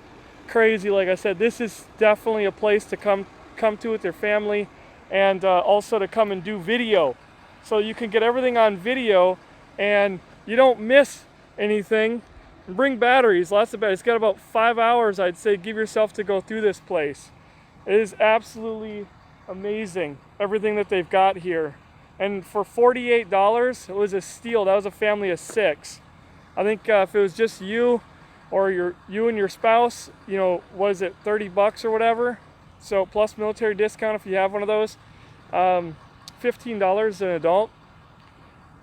[SPEAKER 2] crazy. Like I said, this is definitely a place to come to with your family, and also to come and do video. So you can get everything on video and you don't miss anything. And bring batteries, lots of batteries. It's got about 5 hours, I'd say, give yourself to go through this place. It is absolutely amazing, everything that they've got here. And for $48, it was a steal. That was a family of 6. I think if it was just you or you and your spouse, you know, was it 30 bucks or whatever? So plus military discount if you have one of those. $15 an adult.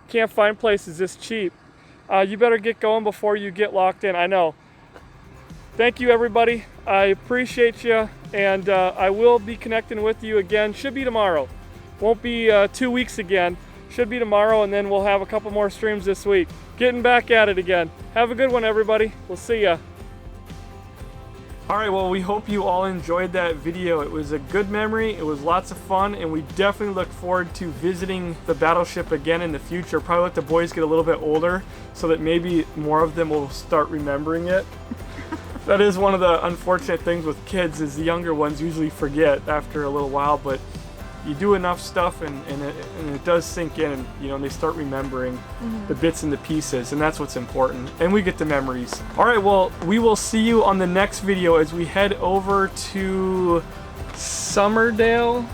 [SPEAKER 2] Can't find places this cheap. You better get going before you get locked in, I know. Thank you, everybody. I appreciate you, and I will be connecting with you again. Should be tomorrow. Won't be 2 weeks again. Should be tomorrow, and then we'll have a couple more streams this week. Getting back at it again. Have a good one, everybody. We'll see ya. Alright, well, we hope you all enjoyed that video. It was a good memory, it was lots of fun, and we definitely look forward to visiting the battleship again in the future. Probably let the boys get a little bit older so that maybe more of them will start remembering it. That is one of the unfortunate things with kids, is the younger ones usually forget after a little while, but you do enough stuff and it does sink in, and you know, and they start remembering the bits and the pieces, and that's what's important, and we get the memories. All right, well, we will see you on the next video as we head over to Summerdale,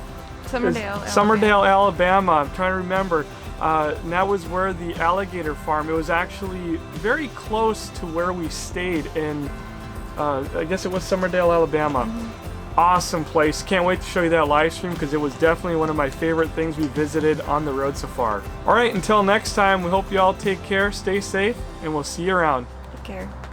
[SPEAKER 2] Alabama. I'm trying to remember. And that was where the alligator farm. It was actually very close to where we stayed in, I guess it was Summerdale, Alabama. Awesome place. Can't wait to show you that live stream, because it was definitely one of my favorite things we visited on the road so far. All right, until next time, we hope you all take care, stay safe, and we'll see you around.
[SPEAKER 1] Take care.